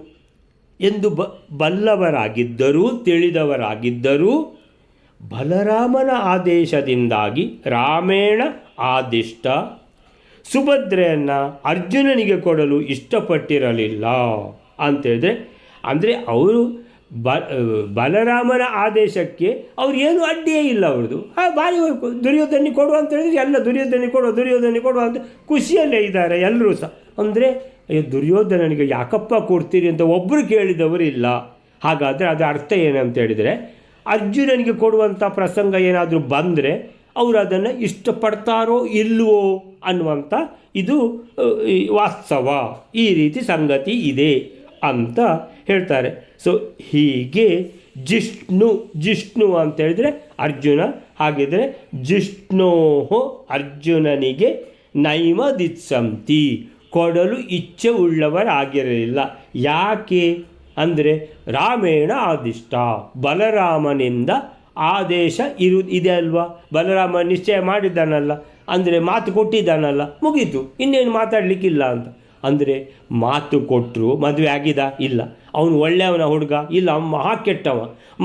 ಎಂದು ಬಲ್ಲವರಾಗಿದ್ದರೂ, ತಿಳಿದವರಾಗಿದ್ದರೂ, ಬಲರಾಮನ ಆದೇಶದಿಂದಾಗಿ ರಾಮೇಣ ಆದಿಷ್ಟ ಸುಭದ್ರೆಯನ್ನು ಅರ್ಜುನನಿಗೆ ಕೊಡಲು ಇಷ್ಟಪಟ್ಟಿರಲಿಲ್ಲ ಅಂತೇಳಿದ್ರೆ, ಅಂದರೆ ಅವರು ಬಲರಾಮನ ಆದೇಶಕ್ಕೆ ಅವ್ರು ಏನು ಅಡ್ಡಿಯೇ ಇಲ್ಲ ಅವ್ರದ್ದು. ಭಾರಿ ದುರ್ಯೋಧನಿಗೆ ಕೊಡುವ ಅಂತ ಹೇಳಿದ್ರೆ ಎಲ್ಲ ದುರ್ಯೋಧನಿಗೆ ಕೊಡುವ ಅಂತ ಖುಷಿಯಲ್ಲೇ ಇದ್ದಾರೆ ಎಲ್ಲರೂ ಸಹ. ಅಂದರೆ ದುರ್ಯೋಧನನಿಗೆ ಯಾಕಪ್ಪ ಕೊಡ್ತೀರಿ ಅಂತ ಒಬ್ಬರು ಕೇಳಿದವರು ಇಲ್ಲ. ಹಾಗಾದರೆ ಅದರ ಅರ್ಥ ಏನಂತ ಹೇಳಿದರೆ, ಅರ್ಜುನನಿಗೆ ಕೊಡುವಂಥ ಪ್ರಸಂಗ ಏನಾದರೂ ಬಂದರೆ ಅವರು ಅದನ್ನು ಇಷ್ಟಪಡ್ತಾರೋ ಇಲ್ಲವೋ ಅನ್ನುವಂಥ ಇದು ವಾಸ್ತವ, ಈ ರೀತಿ ಸಂಗತಿ ಇದೆ ಅಂತ ಹೇಳ್ತಾರೆ. ಸೊ ಹೀಗೆ ಜಿಷ್ಣು ಅಂತ ಹೇಳಿದರೆ ಅರ್ಜುನ, ಹಾಗಿದ್ರೆ ಜಿಷ್ಣೋಹೋ ಅರ್ಜುನನಿಗೆ ನೈವ ದಿತ್ಸಂತಿ ಕೊಡಲು ಇಚ್ಛೆ ಉಳ್ಳವರಾಗಿರಲಿಲ್ಲ. ಯಾಕೆ ಅಂದರೆ ರಾಮೇಣ ಆದಿಷ್ಟ, ಬಲರಾಮನಿಂದ ಆದೇಶ ಇದೆ ಅಲ್ವಾ, ಬಲರಾಮ ನಿಶ್ಚಯ ಮಾಡಿದ್ದಾನಲ್ಲ, ಅಂದರೆ ಮಾತು ಕೊಟ್ಟಿದ್ದಾನಲ್ಲ, ಮುಗೀತು, ಇನ್ನೇನು ಮಾತಾಡಲಿಕ್ಕಿಲ್ಲ ಅಂತ. ಅಂದರೆ ಮಾತು ಕೊಟ್ಟರು ಮದುವೆ ಆಗಿದ? ಇಲ್ಲ. ಅವನು ಒಳ್ಳೆಯವನ ಹುಡುಗ? ಇಲ್ಲ, ಅವನು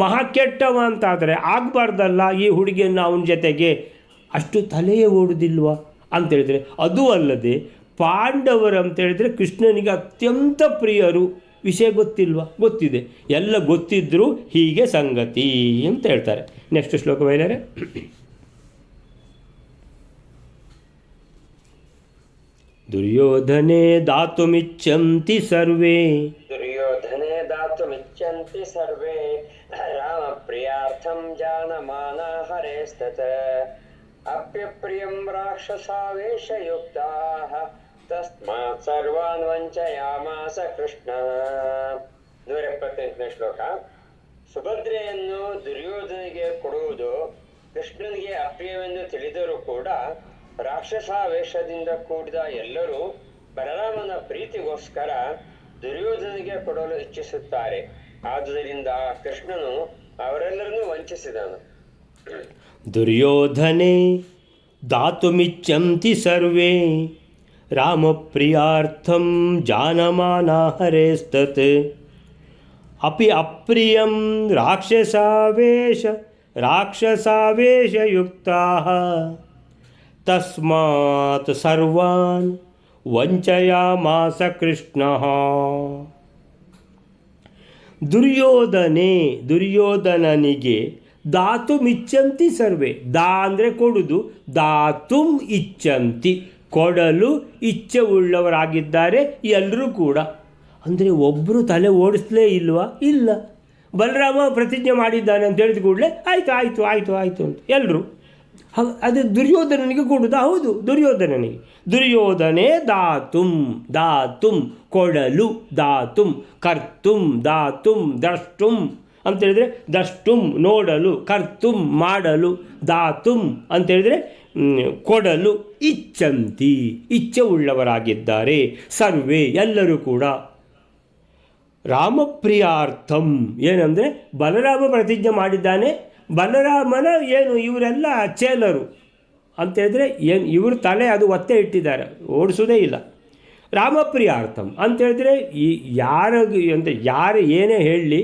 ಮಹಾ ಕೆಟ್ಟವ ಅಂತಾದರೆ ಆಗಬಾರ್ದಲ್ಲ ಈ ಹುಡುಗಿಯನ್ನು ಅವನ ಜೊತೆಗೆ, ಅಷ್ಟು ತಲೆಯೇ ಓಡುವುದಿಲ್ವಾ ಅಂತೇಳಿದರೆ. ಅದೂ ಅಲ್ಲದೆ ಪಾಂಡವರು ಅಂತೇಳಿದರೆ ಕೃಷ್ಣನಿಗೆ ಅತ್ಯಂತ ಪ್ರಿಯರು. ವಿಷಯ ಗೊತ್ತಿಲ್ವಾ? ಗೊತ್ತಿದೆ, ಎಲ್ಲ ಗೊತ್ತಿದ್ದರೂ ಹೀಗೆ ಸಂಗತಿ ಅಂತ ಹೇಳ್ತಾರೆ. ನೆಕ್ಸ್ಟ್ ಶ್ಲೋಕ ಬೈಲಾರೆ. ದುರ್ಯೋಧನೆ ದಾತುಮಿಚ್ಛಂತಿ ಸರ್ವೇ, ದುರ್ಯೋಧನೆ ದಾತುಮಿಚ್ಛಂತಿ ಸರ್ವೇ ರಾಮ ಪ್ರಿಯಾರ್ಥಂ ಜಾನಮಾನ ಹರೇಸ್ತತ ಅಪ್ಯಪ್ರಿಯಂ ರಾಕ್ಷಸಾವೇಶಯುಕ್ತಾಃ ತಸ್ಮಾತ್ ಸರ್ವಾನ್ ವಂಚಯಾಮಾಸ ಕೃಷ್ಣ. 178ನೇ ಶ್ಲೋಕ. ಸುಭದ್ರೆಯನ್ನು ದುರ್ಯೋಧನಿಗೆ ಕೊಡುವುದು ಕೃಷ್ಣನಿಗೆ ಅಪ್ರಿಯವೆಂದು ತಿಳಿದರೂ ಕೂಡ ರಾಕ್ಷಸಾವೇಶದಿಂದ ಕೂಡಿದ ಎಲ್ಲರೂ ಬಲರಾಮನ ಪ್ರೀತಿಗೋಸ್ಕರ ದುರ್ಯೋಧನಿಗೆ ಕೊಡಲು ಇಚ್ಛಿಸುತ್ತಾರೆ. ಆದುದರಿಂದ ಕೃಷ್ಣನು ಅವರೆಲ್ಲರನ್ನೂ ವಂಚಿಸಿದನು. ದುರ್ಯೋಧನೆ ದಾತುಮಿಚ್ಛಂತಿ ಸರ್ವೇ ರಾಮಪ್ರಿಯಾರ್ಥಂ ಜಾನಮಾನ ಹರೇಸ್ತತ್ ಅಪಿ ಅಪ್ರಿಯಂ ರಾಕ್ಷಸಾವೇಶಯುಕ್ತಾಃ ತಸ್ಮಾತ್ ಸರ್ವಾನ್ ವಂಚಯಾಮಾಸ ಕೃಷ್ಣಃ. ದುರ್ಯೋಧನನಿಗೆ ದಾತುಮಿಚ್ಛಂತಿ ಸರ್ವೇ, ದಾ ಅಂದರೆ ಕೊಡುವುದು, ದಾತುಂ ಇಚ್ಛಂತಿ ಕೊಡಲು ಇಚ್ಛೆ ಉಳ್ಳವರಾಗಿದ್ದಾರೆ ಎಲ್ಲರೂ ಕೂಡ. ಅಂದರೆ ಒಬ್ಬರು ತಲೆ ಓಡಿಸ್ಲೇ ಇಲ್ವಾ? ಇಲ್ಲ. ಬಲರಾಮ ಪ್ರತಿಜ್ಞೆ ಮಾಡಿದ್ದಾನೆ ಅಂತ ಹೇಳಿದ ಕೂಡಲೇ ಆಯಿತು ಆಯಿತು ಆಯಿತು ಆಯಿತು ಅಂತ ಎಲ್ಲರೂ. ಅದು ದುರ್ಯೋಧನನಿಗೆ ಕೊಡುವುದು, ಹೌದು ದುರ್ಯೋಧನನಿಗೆ. ದುರ್ಯೋಧನೆ ದಾತುಂ ಕೊಡಲು, ದಾತುಂ ಕರ್ತುಂ, ದಾತುಂ ದ್ರಷ್ಟುಂ ಅಂತೇಳಿದರೆ ದ್ರಷ್ಟುಂ ನೋಡಲು, ಕರ್ತುಂ ಮಾಡಲು, ದಾತುಂ ಅಂತೇಳಿದರೆ ಕೊಡಲು, ಇಚ್ಛಂತಿ ಇಚ್ಛೆ ಉಳ್ಳವರಾಗಿದ್ದಾರೆ ಸರ್ವೇ ಎಲ್ಲರೂ ಕೂಡ. ರಾಮಪ್ರಿಯಾರ್ಥಂ ಏನಂದರೆ ಬಲರಾಮ ಪ್ರತಿಜ್ಞೆ ಮಾಡಿದ್ದಾನೆ. ಬಲರಾಮನ ಏನು ಇವರೆಲ್ಲ ಚೇಲರು ಅಂತೇಳಿದ್ರೆ ಏನು ಇವರು ತಲೆ ಅದು ಒತ್ತೆ ಇಟ್ಟಿದ್ದಾರೆ, ಓಡಿಸೋದೇ ಇಲ್ಲ. ರಾಮಪ್ರಿಯಾರ್ಥಂ ಅಂತೇಳಿದ್ರೆ ಈ ಯಾರು ಏನೇ ಹೇಳಲಿ,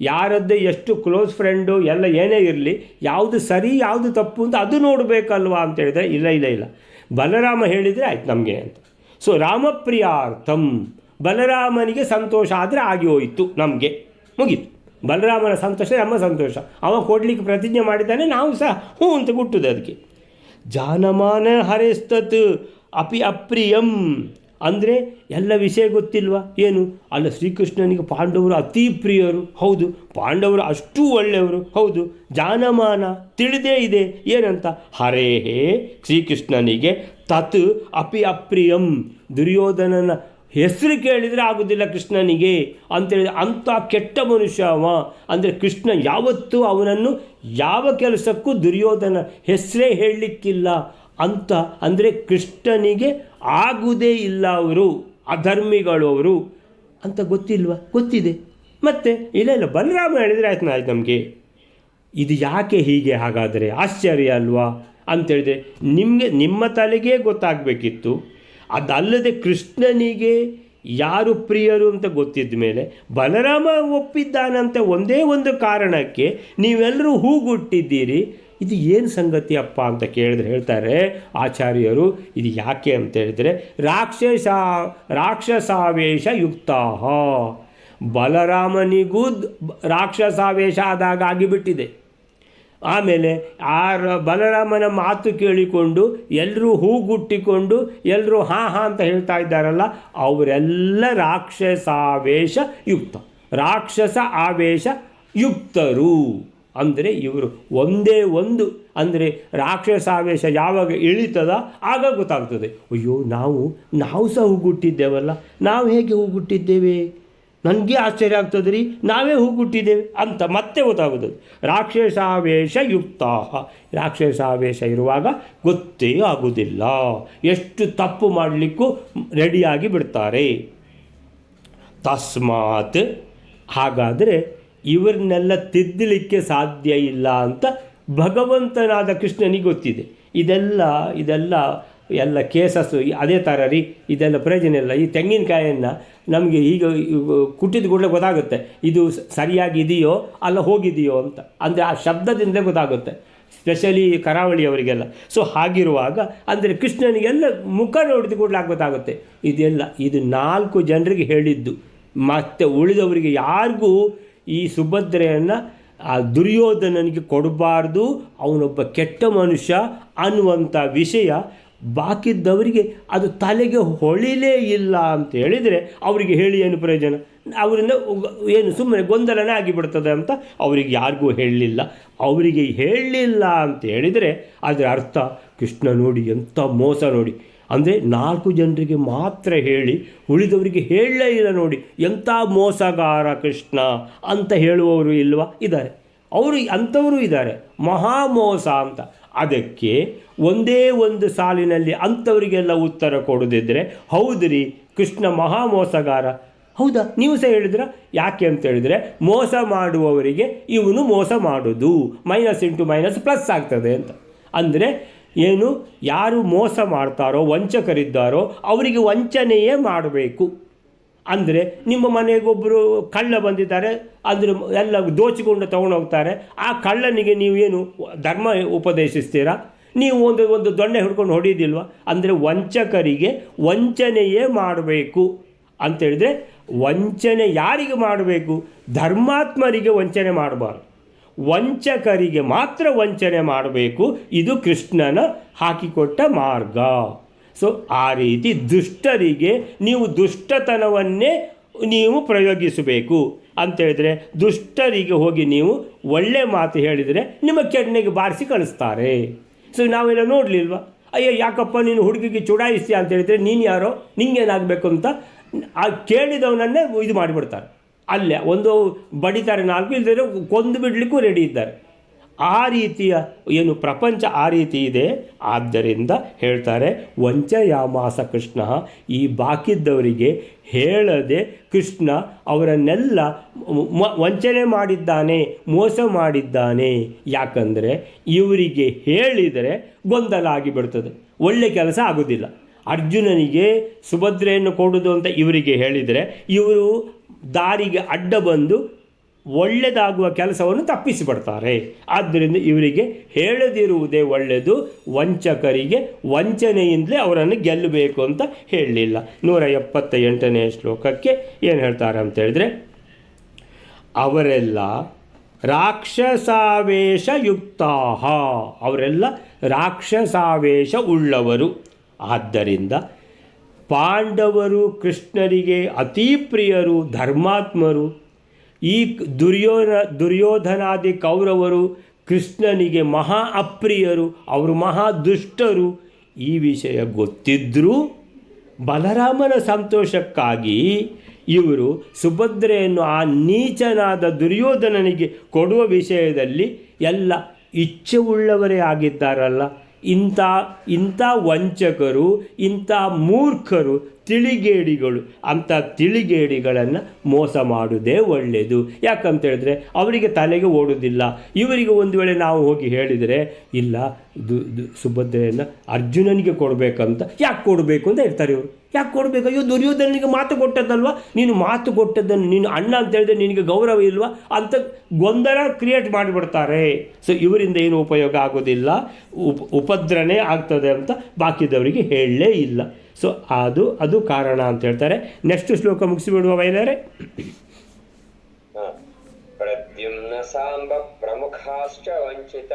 ಯಾರದ್ದು ಎಷ್ಟು ಕ್ಲೋಸ್ ಫ್ರೆಂಡು ಎಲ್ಲ ಏನೇ ಇರಲಿ, ಯಾವುದು ಸರಿ ಯಾವುದು ತಪ್ಪು ಅಂತ ಅದು ನೋಡಬೇಕಲ್ವಾ ಅಂತೇಳಿದ್ರೆ ಇಲ್ಲ ಬಲರಾಮ ಹೇಳಿದರೆ ಆಯ್ತು ನಮಗೆ ಅಂತ. ಸೊ ರಾಮಪ್ರಿಯಾರ್ಥಂ, ಬಲರಾಮನಿಗೆ ಸಂತೋಷ ಆದರೆ ಆಗಿ ಹೋಯಿತು, ನಮಗೆ ಮುಗೀತು. ಬಲರಾಮನ ಸಂತೋಷ ನಮ್ಮ ಸಂತೋಷ. ಅವ ಕೊಡಲಿಕ್ಕೆ ಪ್ರತಿಜ್ಞೆ ಮಾಡಿದ್ದಾನೆ, ನಾವು ಸಹ ಹ್ಞೂ ಅಂತ ಗುಟ್ಟುದು ಅದಕ್ಕೆ. ಜಾನಮಾನ ಹರೇಸ್ತತ್ ಅಪಿ ಅಪ್ರಿಯಂ ಅಂದರೆ ಎಲ್ಲ ವಿಷಯ ಗೊತ್ತಿಲ್ವಾ ಏನು? ಅಲ್ಲ, ಶ್ರೀಕೃಷ್ಣನಿಗೆ ಪಾಂಡವರು ಅತಿ ಪ್ರಿಯರು, ಹೌದು. ಪಾಂಡವರು ಅಷ್ಟೂ ಒಳ್ಳೆಯವರು, ಹೌದು. ಜಾನಮಾನ ತಿಳಿದೇ ಇದೆ ಏನಂತ, ಹರೇಹೇ ಶ್ರೀಕೃಷ್ಣನಿಗೆ ತತ್ ಅಪಿ ಅಪ್ರಿಯಂ, ದುರ್ಯೋಧನನ ಹೆಸರು ಕೇಳಿದರೆ ಆಗೋದಿಲ್ಲ ಕೃಷ್ಣನಿಗೆ ಅಂತೇಳಿದ್ರೆ ಅಂಥ ಕೆಟ್ಟ ಮನುಷ್ಯ ಅವ. ಅಂದರೆ ಕೃಷ್ಣ ಯಾವತ್ತೂ ಅವನನ್ನು ಯಾವ ಕೆಲಸಕ್ಕೂ ದುರ್ಯೋಧನ ಹೆಸರೇ ಹೇಳಲಿಕ್ಕಿಲ್ಲ ಅಂತ. ಅಂದರೆ ಕೃಷ್ಣನಿಗೆ ಆಗುವುದೇ ಇಲ್ಲ, ಅವರು ಅಧರ್ಮಿಗಳು ಅವರು ಅಂತ ಗೊತ್ತಿಲ್ವಾ? ಗೊತ್ತಿದೆ. ಮತ್ತು ಇಲ್ಲ ಬಲರಾಮ ಹೇಳಿದರೆ ಆಯ್ತು ನಮಗೆ. ಇದು ಯಾಕೆ ಹೀಗೆ ಹಾಗಾದರೆ? ಆಶ್ಚರ್ಯ ಅಲ್ವಾ ಅಂತೇಳಿದರೆ ನಿಮ್ಮ ತಲೆಗೆ ಗೊತ್ತಾಗಬೇಕಿತ್ತು. ಅದಲ್ಲದೆ ಕೃಷ್ಣನಿಗೆ ಯಾರು ಪ್ರಿಯರು ಅಂತ ಗೊತ್ತಿದ್ದ ಮೇಲೆ ಬಲರಾಮ ಒಪ್ಪಿದ್ದಾನಂತೆ ಒಂದೇ ಒಂದು ಕಾರಣಕ್ಕೆ ನೀವೆಲ್ಲರೂ ಹೂಗುಟ್ಟಿದ್ದೀರಿ. ಇದು ಏನು ಸಂಗತಿ ಅಪ್ಪ ಅಂತ ಕೇಳಿದ್ರೆ ಹೇಳ್ತಾರೆ ಆಚಾರ್ಯರು, ಇದು ಯಾಕೆ ಅಂತ ಹೇಳಿದರೆ ರಾಕ್ಷಸಾವೇಶ ಯುಕ್ತಾಹ. ಬಲರಾಮನಿಗೂ ರಾಕ್ಷಸಾವೇಶ ಆದಾಗ ಆಗಿಬಿಟ್ಟಿದೆ. ಆಮೇಲೆ ಬಲರಾಮನ ಮಾತು ಕೇಳಿಕೊಂಡು ಎಲ್ಲರೂ ಹೂಗುಟ್ಟಿಕೊಂಡು ಎಲ್ಲರೂ ಹಾಂ ಅಂತ ಹೇಳ್ತಾ ಇದ್ದಾರಲ್ಲ, ಅವರೆಲ್ಲ ರಾಕ್ಷಸಾವೇಶ ರಾಕ್ಷಸ ಆವೇಶ ಯುಕ್ತರು. ಅಂದರೆ ಇವರು ಒಂದೇ ಒಂದು, ಅಂದರೆ ರಾಕ್ಷಸಾವೇಶ ಯಾವಾಗ ಇಳಿತದ ಆಗ ಗೊತ್ತಾಗ್ತದೆ, ಅಯ್ಯೋ ನಾವು ಸಹ ಹೂಗುಟ್ಟಿದ್ದೇವಲ್ಲ, ನಾವು ಹೇಗೆ ಹೂಗುಟ್ಟಿದ್ದೇವೆ, ನನಗೆ ಆಶ್ಚರ್ಯ ಆಗ್ತದೆ ರೀ, ನಾವೇ ಹೂಗುಟ್ಟಿದ್ದೇವೆ ಅಂತ ಮತ್ತೆ ಗೊತ್ತಾಗೋದು. ರಾಕ್ಷಸಾವೇಶ ರಾಕ್ಷಸಾವೇಶ ಇರುವಾಗ ಗೊತ್ತೇ ಆಗುವುದಿಲ್ಲ, ಎಷ್ಟು ತಪ್ಪು ಮಾಡಲಿಕ್ಕೂ ರೆಡಿಯಾಗಿ ಬಿಡ್ತಾರೆ. ತಸ್ಮಾತ್, ಹಾಗಾದರೆ ಇವರನ್ನೆಲ್ಲ ತಿದ್ದಲಿಕ್ಕೆ ಸಾಧ್ಯ ಇಲ್ಲ ಅಂತ ಭಗವಂತನಾದ ಕೃಷ್ಣನಿಗೆ ಗೊತ್ತಿದೆ. ಇದೆಲ್ಲ ಕೇಸಸ್ ಅದೇ ಥರ ರೀ, ಇದೆಲ್ಲ ಪ್ರಯೋಜನ ಇಲ್ಲ. ಈ ತೆಂಗಿನಕಾಯನ್ನು ನಮಗೆ ಈಗ ಕುಟ್ಟಿದ ಕೂಡಲೇ ಗೊತ್ತಾಗುತ್ತೆ ಇದು ಸರಿಯಾಗಿ ಇದೆಯೋ ಅಲ್ಲ ಹೋಗಿದೆಯೋ ಅಂತ. ಅಂದರೆ ಆ ಶಬ್ದದಿಂದ ಗೊತ್ತಾಗುತ್ತೆ, ಸ್ಪೆಷಲಿ ಕರಾವಳಿಯವರಿಗೆಲ್ಲ. ಸೊ ಹಾಗಿರುವಾಗ ಅಂದರೆ ಕೃಷ್ಣನಿಗೆಲ್ಲ ಮುಖ ನೋಡಿದ ಕೂಡಲೇ ಗೊತ್ತಾಗುತ್ತೆ. ಇದು 4 ಜನರಿಗೆ ಹೇಳಿದ್ದು, ಮತ್ತು ಉಳಿದವರಿಗೆ ಯಾರಿಗೂ ಈ ಸುಭದ್ರೆಯನ್ನು ಆ ದುರ್ಯೋಧನನಿಗೆ ಕೊಡಬಾರ್ದು, ಅವನೊಬ್ಬ ಕೆಟ್ಟ ಮನುಷ್ಯ ಅನ್ನುವಂಥ ವಿಷಯ ಬಾಕಿದ್ದವರಿಗೆ ಅದು ತಲೆಗೆ ಹೊಳಿಲೇ ಇಲ್ಲ ಅಂತ ಹೇಳಿದರೆ ಅವರಿಗೆ ಹೇಳಿ ಏನು ಪ್ರಯೋಜನ? ಅವರಿಂದ ಏನು ಸುಮ್ಮನೆ ಗೊಂದಲನೇ ಆಗಿಬಿಡ್ತದೆ ಅಂತ ಅವರಿಗೆ ಯಾರಿಗೂ ಹೇಳಲಿಲ್ಲ. ಅವರಿಗೆ ಹೇಳಲಿಲ್ಲ ಅಂತ ಹೇಳಿದರೆ ಅದರ ಅರ್ಥ ಕೃಷ್ಣ ನೋಡಿ ಎಂಥ ಮೋಸ ನೋಡಿ. ಅಂದರೆ 4 ಜನರಿಗೆ ಮಾತ್ರ ಹೇಳಿ ಉಳಿದವರಿಗೆ ಹೇಳಲೇ ಇಲ್ಲ ನೋಡಿ, ಎಂಥ ಮೋಸಗಾರ ಕೃಷ್ಣ ಅಂತ ಹೇಳುವವರು ಇಲ್ವಾ? ಇದ್ದಾರೆ, ಅಂಥವರು ಇದ್ದಾರೆ, ಮಹಾಮೋಸ ಅಂತ. ಅದಕ್ಕೆ ಒಂದೇ ಒಂದು ಸಾಲಿನಲ್ಲಿ ಅಂಥವರಿಗೆಲ್ಲ ಉತ್ತರ ಕೊಡೋದಿದ್ದರೆ ಹೌದ್ರಿ ಕೃಷ್ಣ ಮಹಾ ಮೋಸಗಾರ. ಹೌದಾ, ನೀವು ಸಹ ಹೇಳಿದ್ರ. ಯಾಕೆ ಅಂತ ಹೇಳಿದರೆ ಮೋಸ ಮಾಡುವವರಿಗೆ ಇವನು ಮೋಸ ಮಾಡೋದು, ಮೈನಸ್ ಇಂಟು ಮೈನಸ್ ಪ್ಲಸ್ ಆಗ್ತದೆ ಅಂತ. ಅಂದರೆ ಏನು, ಯಾರು ಮೋಸ ಮಾಡ್ತಾರೋ ವಂಚಕರಿದ್ದಾರೋ ಅವರಿಗೆ ವಂಚನೆಯೇ ಮಾಡಬೇಕು. ಅಂದರೆ ನಿಮ್ಮ ಮನೆಗೊಬ್ಬರು ಕಳ್ಳ ಬಂದಿದ್ದಾರೆ, ಅಂದರೆ ಎಲ್ಲ ದೋಚಿಕೊಂಡು ತೊಗೊಂಡೋಗ್ತಾರೆ, ಆ ಕಳ್ಳನಿಗೆ ನೀವೇನು ಧರ್ಮ ಉಪದೇಶಿಸ್ತೀರಾ? ನೀವು ಒಂದು ದೊಣ್ಣೆ ಹಿಡ್ಕೊಂಡು ಹೊಡೆಯೋದಿಲ್ವ? ಅಂದರೆ ವಂಚಕರಿಗೆ ವಂಚನೆಯೇ ಮಾಡಬೇಕು ಅಂತೇಳಿದರೆ, ವಂಚನೆ ಯಾರಿಗೆ ಮಾಡಬೇಕು? ಧರ್ಮಾತ್ಮರಿಗೆ ವಂಚನೆ ಮಾಡಬಾರ್ದು, ವಂಚಕರಿಗೆ ಮಾತ್ರ ವಂಚನೆ ಮಾಡಬೇಕು. ಇದು ಕೃಷ್ಣನ ಹಾಕಿಕೊಟ್ಟ ಮಾರ್ಗ. ಸೊ ಆ ರೀತಿ ದುಷ್ಟರಿಗೆ ನೀವು ದುಷ್ಟತನವನ್ನೇ ನೀವು ಪ್ರಯೋಗಿಸಬೇಕು ಅಂತೇಳಿದರೆ, ದುಷ್ಟರಿಗೆ ಹೋಗಿ ನೀವು ಒಳ್ಳೆ ಮಾತು ಹೇಳಿದರೆ ನಿಮ್ಮ ಕೆನ್ನೆಗೆ ಬಾರಿಸಿ ಕಳಿಸ್ತಾರೆ. ಸೊ ನಾವೆಲ್ಲ ನೋಡಲಿಲ್ವ? ಅಯ್ಯೋ ಯಾಕಪ್ಪ ನೀನು ಹುಡುಗಿಗೆ ಚುಡಾಯಿಸ್ತೀಯ ಅಂತ ಹೇಳಿದರೆ ನೀನು ಯಾರೋ, ನಿಂಗೇನಾಗಬೇಕು ಅಂತ ಆ ಕೇಳಿದವನನ್ನೇ ಇದು ಮಾಡಿಬಿಡ್ತಾರೆ. ಅಲ್ಲೇ ಒಂದು ಬಡಿತಾರೆ, 4 ಇಲ್ಲದೇ ಕೊಂದು ಬಿಡಲಿಕ್ಕೂ ರೆಡಿ ಇದ್ದಾರೆ. ಆ ರೀತಿಯ ಏನು ಪ್ರಪಂಚ ಆ ರೀತಿ ಇದೆ. ಆದ್ದರಿಂದ ಹೇಳ್ತಾರೆ ವಂಚಯಾಮಾಸ ಕೃಷ್ಣ, ಈ ಬಾಕಿದ್ದವರಿಗೆ ಹೇಳದೆ ಕೃಷ್ಣ ಅವರನ್ನೆಲ್ಲ ವಂಚನೆ ಮಾಡಿದ್ದಾನೆ, ಮೋಸ ಮಾಡಿದ್ದಾನೆ. ಯಾಕಂದರೆ ಇವರಿಗೆ ಹೇಳಿದರೆ ಗೊಂದಲ ಆಗಿಬಿಡ್ತದೆ, ಒಳ್ಳೆ ಕೆಲಸ ಆಗೋದಿಲ್ಲ. ಅರ್ಜುನನಿಗೆ ಸುಭದ್ರೆಯನ್ನು ಕೊಡುವುದು ಅಂತ ಇವರಿಗೆ ಹೇಳಿದರೆ ಇವರು ದಾರಿಗೆ ಅಡ್ಡ ಬಂದು ಒಳ್ಳೆಯದಾಗುವ ಕೆಲಸವನ್ನು ತಪ್ಪಿಸಿಬಿಡ್ತಾರೆ. ಆದ್ದರಿಂದ ಇವರಿಗೆ ಹೇಳದಿರುವುದೇ ಒಳ್ಳೆಯದು. ವಂಚಕರಿಗೆ ವಂಚನೆಯಿಂದಲೇ ಅವರನ್ನು ಗೆಲ್ಲಬೇಕು ಅಂತ ಹೇಳಲಿಲ್ಲ. 178ನೇ ಶ್ಲೋಕಕ್ಕೆ ಏನು ಹೇಳ್ತಾರೆ ಅಂತ ಹೇಳಿದ್ರೆ, ಅವರೆಲ್ಲ ರಾಕ್ಷಸಾವೇಶ ಯುಕ್ತಾ, ಅವರೆಲ್ಲ ರಾಕ್ಷಸಾವೇಶ ಉಳ್ಳವರು. ಆದ್ದರಿಂದ ಪಾಂಡವರು ಕೃಷ್ಣರಿಗೆ ಅತೀ ಪ್ರಿಯರು, ಧರ್ಮಾತ್ಮರು. ಈ ದುರ್ಯೋಧನಾದಿ ಕೌರವರು ಕೃಷ್ಣನಿಗೆ ಮಹಾ ಅಪ್ರಿಯರು, ಅವರು ಮಹಾ ದುಷ್ಟರು. ಈ ವಿಷಯ ಗೊತ್ತಿದ್ದರೂ ಬಲರಾಮನ ಸಂತೋಷಕ್ಕಾಗಿ ಇವರು ಸುಭದ್ರೆಯನ್ನು ಆ ನೀಚನಾದ ದುರ್ಯೋಧನನಿಗೆ ಕೊಡುವ ವಿಷಯದಲ್ಲಿ ಎಲ್ಲ ಇಚ್ಛೆ ಉಳ್ಳವರೇ ಆಗಿದ್ದಾರಲ್ಲ. ಇಂಥ ವಂಚಕರು, ಇಂಥ ಮೂರ್ಖರು, ತಿಳಿಗೇಡಿಗಳು, ಅಂಥ ತಿಳಿಗೇಡಿಗಳನ್ನು ಮೋಸ ಮಾಡುವುದೇ ಒಳ್ಳೆಯದು. ಯಾಕಂತ ಹೇಳಿದ್ರೆ ಅವರಿಗೆ ತಲೆಗೆ ಓಡೋದಿಲ್ಲ. ಇವರಿಗೆ ಒಂದು ವೇಳೆ ನಾವು ಹೋಗಿ ಹೇಳಿದರೆ ಇಲ್ಲ ಸುಭದ್ರೆಯನ್ನು ಅರ್ಜುನನಿಗೆ ಕೊಡಬೇಕಂತ, ಯಾಕೆ ಕೊಡಬೇಕು ಅಂತ ಹೇಳ್ತಾರೆ ಇವರು. ಯಾಕೆ ಕೊಡಬೇಕು? ಅಯ್ಯೋ ದುರ್ಯೋಧನನಿಗೆ ಮಾತು ಕೊಟ್ಟದ್ದಲ್ವ, ನೀನು ಮಾತು ಕೊಟ್ಟದ್ದನ್ನು ನೀನು ಅಣ್ಣ ಅಂತ ಹೇಳಿದ್ರೆ ನಿನಗೆ ಗೌರವ ಇಲ್ವಾ ಅಂತ ಗೊಂದಲ ಕ್ರಿಯೇಟ್ ಮಾಡಿಬಿಡ್ತಾರೆ. ಸೊ ಇವರಿಂದ ಏನು ಉಪಯೋಗ ಆಗೋದಿಲ್ಲ, ಉಪದ್ರನೇ ಆಗ್ತದೆ ಅಂತ ಬಾಕಿದವರಿಗೆ ಹೇಳಲೇ ಇಲ್ಲ. ಸೊ ಅದು ಕಾರಣ ಅಂತ ಹೇಳ್ತಾರೆ. ನೆಕ್ಸ್ಟ್ ಶ್ಲೋಕ ಮುಗಿಸಿಬಿಡುವ ವೈದ್ಯರೇ. ಪ್ರದ್ಯುಮ್ನ ಸಾಂಬ ಪ್ರಮುಖಾಶ್ಚ ವಂಚಿತ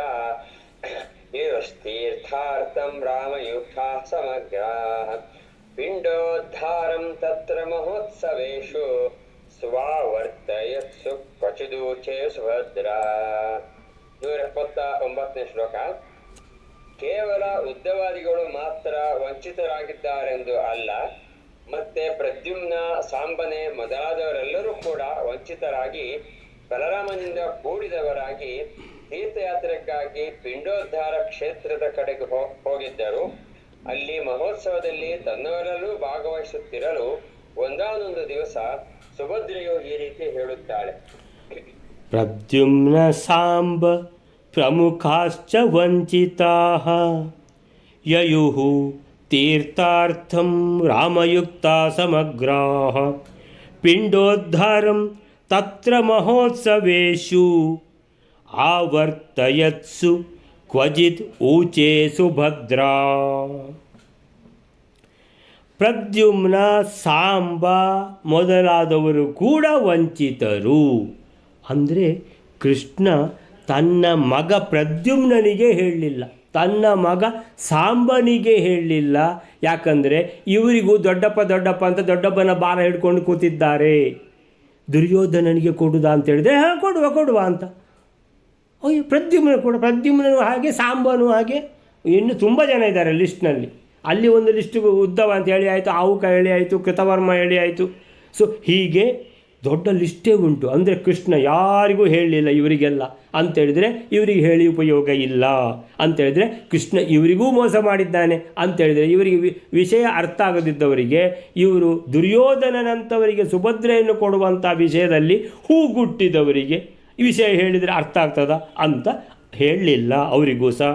ತೀರ್ಥಾರ್ಥಂ ರಾಮಯುಕ್ತಾ ಸಮಗ್ರಾಃ ಪಿಂಡೋದ್ಧಾರಂ ತತ್ರ ಮಹೋತ್ಸವೇಷು ಸ್ವಾವರ್ತಯತ್ಸು ಕ್ವಚಿದೂಚೆ ಸುಭದ್ರಾ. 179ನೇ ಶ್ಲೋಕ. ಕೇವಲ ಉದ್ದವಾದಿಗಳು ಮಾತ್ರ ವಂಚಿತರಾಗಿದ್ದಾರೆಂದು ಅಲ್ಲ, ಮತ್ತೆ ಪ್ರದ್ಯುಮ್ನ, ಸಾಂಬನೆ ಮೊದಲಾದವರೆಲ್ಲರೂ ಕೂಡ ವಂಚಿತರಾಗಿ ಬಲರಾಮನಿಂದ ಕೂಡಿದವರಾಗಿ ತೀರ್ಥಯಾತ್ರೆಗಾಗಿ ಪಿಂಡೋದ್ಧಾರ ಕ್ಷೇತ್ರದ ಕಡೆಗೆ ಹೋಗಿದ್ದರು. ಅಲ್ಲಿ ಮಹೋತ್ಸವದಲ್ಲಿ ತನ್ನವರಲ್ಲೂ ಭಾಗವಹಿಸುತ್ತಿರಲು ಒಂದಾನೊಂದು ದಿವಸ ಸುಭದ್ರೆಯು ಈ ರೀತಿ ಹೇಳುತ್ತಾಳೆ. ಪ್ರದ್ಯುಮ್ನ ಸಾಂಬ ಪ್ರಮುಖಾಶ್ಚ ವಂಚಿತಾಃ ಯಯುಃ ತೀರ್ಥಾರ್ಥಂ ರಾಮಯುಕ್ತಾ ಸಮಗ್ರಾಃ ಪಿಂಡೋದ್ಧಾರಂ ತತ್ರ ಮಹೋತ್ಸವೇಷು ಆವರ್ತಯತ್ಸು ಕ್ವಚಿತ್ ಊಚೆ ಸುಭದ್ರಾ. ಪ್ರದ್ಯುಮ್ನ, ಸಾಂಬ ಮೊದಲಾದವರು ಕೂಡ ವಂಚಿತರು. ಅಂದರೆ ಕೃಷ್ಣ ತನ್ನ ಮಗ ಪ್ರದ್ಯುಮ್ನನಿಗೆ ಹೇಳಲಿಲ್ಲ, ತನ್ನ ಮಗ ಸಾಂಬನಿಗೆ ಹೇಳಲಿಲ್ಲ. ಯಾಕಂದರೆ ಇವರಿಗೂ ದೊಡ್ಡಪ್ಪ ಅಂತ ದೊಡ್ಡಪ್ಪನ ಬಾಲ ಹಿಡ್ಕೊಂಡು ಕೂತಿದ್ದಾರೆ. ದುರ್ಯೋಧನನಿಗೆ ಕೊಡುದಾ ಅಂತ ಹೇಳಿದ್ರೆ ಹಾಂ ಕೊಡುವ ಅಂತ. ಅಯ್ಯೋ ಪ್ರದ್ಯುಮ್ನನು ಹಾಗೆ, ಸಾಂಬನು ಹಾಗೆ, ಇನ್ನು ತುಂಬ ಜನ ಇದ್ದಾರೆ ಲಿಸ್ಟ್ನಲ್ಲಿ. ಅಲ್ಲಿ ಒಂದು ಲಿಸ್ಟು ಉದ್ದವ ಅಂತ ಹೇಳಿ ಆಯಿತು, ಆವುಕ ಹೇಳಿ ಆಯಿತು, ಕೃತವರ್ಮ ಹೇಳಿ ಆಯಿತು. ಸೊ ಹೀಗೆ ದೊಡ್ಡ ಲಿಸ್ಟೇ ಉಂಟು. ಅಂದರೆ ಕೃಷ್ಣ ಯಾರಿಗೂ ಹೇಳಲಿಲ್ಲ ಇವರಿಗೆಲ್ಲ ಅಂತೇಳಿದರೆ ಇವರಿಗೆ ಹೇಳಿ ಉಪಯೋಗ ಇಲ್ಲ ಅಂತೇಳಿದರೆ ಕೃಷ್ಣ ಇವರಿಗೂ ಮೋಸ ಮಾಡಿದ್ದಾನೆ ಅಂತೇಳಿದರೆ ಇವರಿಗೆ ವಿಷಯ ಅರ್ಥ ಆಗದಿದ್ದವರಿಗೆ ಇವರು ದುರ್ಯೋಧನನಂಥವರಿಗೆ ಸುಭದ್ರೆಯನ್ನು ಕೊಡುವಂಥ ವಿಷಯದಲ್ಲಿ ಹೂಗುಟ್ಟಿದವರಿಗೆ ಈ ವಿಷಯ ಹೇಳಿದರೆ ಅರ್ಥ ಆಗ್ತದ ಅಂತ ಹೇಳಲಿಲ್ಲ ಅವರಿಗೂ ಸಹ.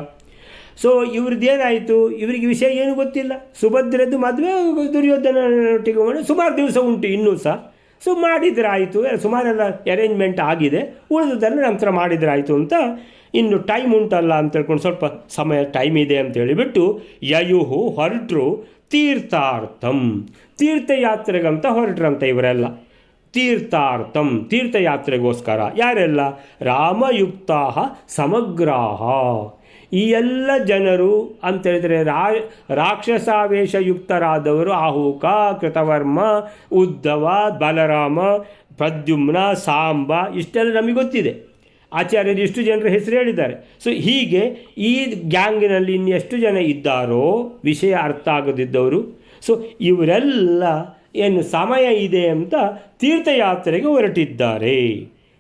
ಸೊ ಇವ್ರದ್ದೇನಾಯಿತು, ಇವರಿಗೆ ವಿಷಯ ಏನು ಗೊತ್ತಿಲ್ಲ. ಸುಭದ್ರದ್ದು ಮದುವೆ ದುರ್ಯೋಧನೊಟ್ಟಿಗೆ ಮಾಡಿ ಸುಮಾರು ದಿವಸ ಉಂಟು ಇನ್ನೂ ಸಹ. ಸೊ ಮಾಡಿದರೆ ಆಯಿತು, ಸುಮಾರೆಲ್ಲ ಅರೇಂಜ್ಮೆಂಟ್ ಆಗಿದೆ, ಉಳಿದದನ್ನು ನಂತರ ಮಾಡಿದರೆ ಆಯಿತು ಅಂತ ಇನ್ನು ಟೈಮ್ ಉಂಟಲ್ಲ ಅಂತ ಹೇಳ್ಕೊಂಡು ಸ್ವಲ್ಪ ಸಮಯ ಟೈಮ್ ಇದೆ ಅಂತ ಹೇಳಿಬಿಟ್ಟು ಯಯುಹು ಹೊರಟರು ತೀರ್ಥಾರ್ಥಂ, ತೀರ್ಥಯಾತ್ರೆಗಂತ ಹೊರಟ್ರಂತ ಇವರೆಲ್ಲ. ತೀರ್ಥಾರ್ಥಂ, ತೀರ್ಥಯಾತ್ರೆಗೋಸ್ಕರ. ಯಾರೆಲ್ಲ? ರಾಮಯುಕ್ತಾ ಸಮಗ್ರಾಹ. ಈ ಎಲ್ಲ ಜನರು ಅಂತೇಳಿದರೆ ರಾಕ್ಷಸಾವೇಶಯುಕ್ತರಾದವರು ಆಹುಕ, ಕೃತವರ್ಮ, ಉದ್ಧವ, ಬಲರಾಮ, ಪ್ರದ್ಯುಮ್ನ, ಸಾಂಬ, ಇಷ್ಟೆಲ್ಲ ನಮಗೆ ಗೊತ್ತಿದೆ. ಆಚಾರ್ಯರು ಇಷ್ಟು ಜನರ ಹೆಸರು ಹೇಳಿದ್ದಾರೆ. ಸೊ ಹೀಗೆ ಈ ಗ್ಯಾಂಗಿನಲ್ಲಿ ಇನ್ನೆಷ್ಟು ಜನ ಇದ್ದಾರೋ ವಿಷಯ ಅರ್ಥ ಆಗದಿದ್ದವರು. ಸೊ ಇವರೆಲ್ಲ ಏನು ಸಮಯ ಇದೆ ಅಂತ ತೀರ್ಥಯಾತ್ರೆಗೆ ಹೊರಟಿದ್ದಾರೆ.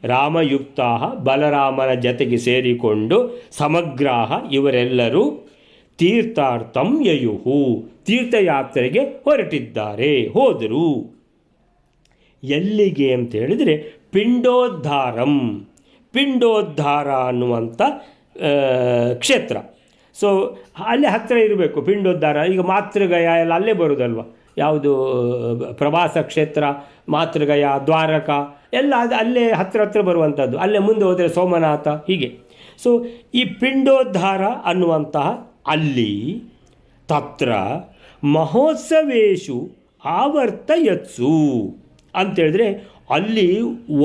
ರಾಮಯುಕ್ತ ಬಲರಾಮನ ಜತೆಗೆ ಸೇರಿಕೊಂಡು ಸಮಗ್ರಾಹ ಇವರೆಲ್ಲರೂ ತೀರ್ಥಾರ್ಥಂ ಯಯುಹು, ತೀರ್ಥಯಾತ್ರೆಗೆ ಹೊರಟಿದ್ದಾರೆ, ಹೋದರು. ಎಲ್ಲಿಗೆ ಅಂತ ಹೇಳಿದರೆ ಪಿಂಡೋದ್ಧಾರಂ, ಪಿಂಡೋದ್ಧಾರ ಅನ್ನುವಂಥ ಕ್ಷೇತ್ರ. ಸೊ ಅಲ್ಲೇ ಹತ್ತಿರ ಇರಬೇಕು ಪಿಂಡೋದ್ಧಾರ. ಈಗ ಮಾತೃಗಯ ಎಲ್ಲ ಅಲ್ಲೇ ಬರೋದಲ್ವ, ಯಾವುದು ಪ್ರವಾಸ ಕ್ಷೇತ್ರ, ಮಾತೃಗಯ, ದ್ವಾರಕ ಎಲ್ಲ ಅದು ಅಲ್ಲೇ ಹತ್ತಿರ ಬರುವಂಥದ್ದು. ಅಲ್ಲೇ ಮುಂದೆ ಹೋದರೆ ಸೋಮನಾಥ, ಹೀಗೆ. ಸೊ ಈ ಪಿಂಡೋದ್ಧಾರ ಅನ್ನುವಂತಹ ಅಲ್ಲಿ ತತ್ರ ಮಹೋತ್ಸವೇಶು ಆವರ್ತಯತ್ಸು ಅಂತೇಳಿದ್ರೆ ಅಲ್ಲಿ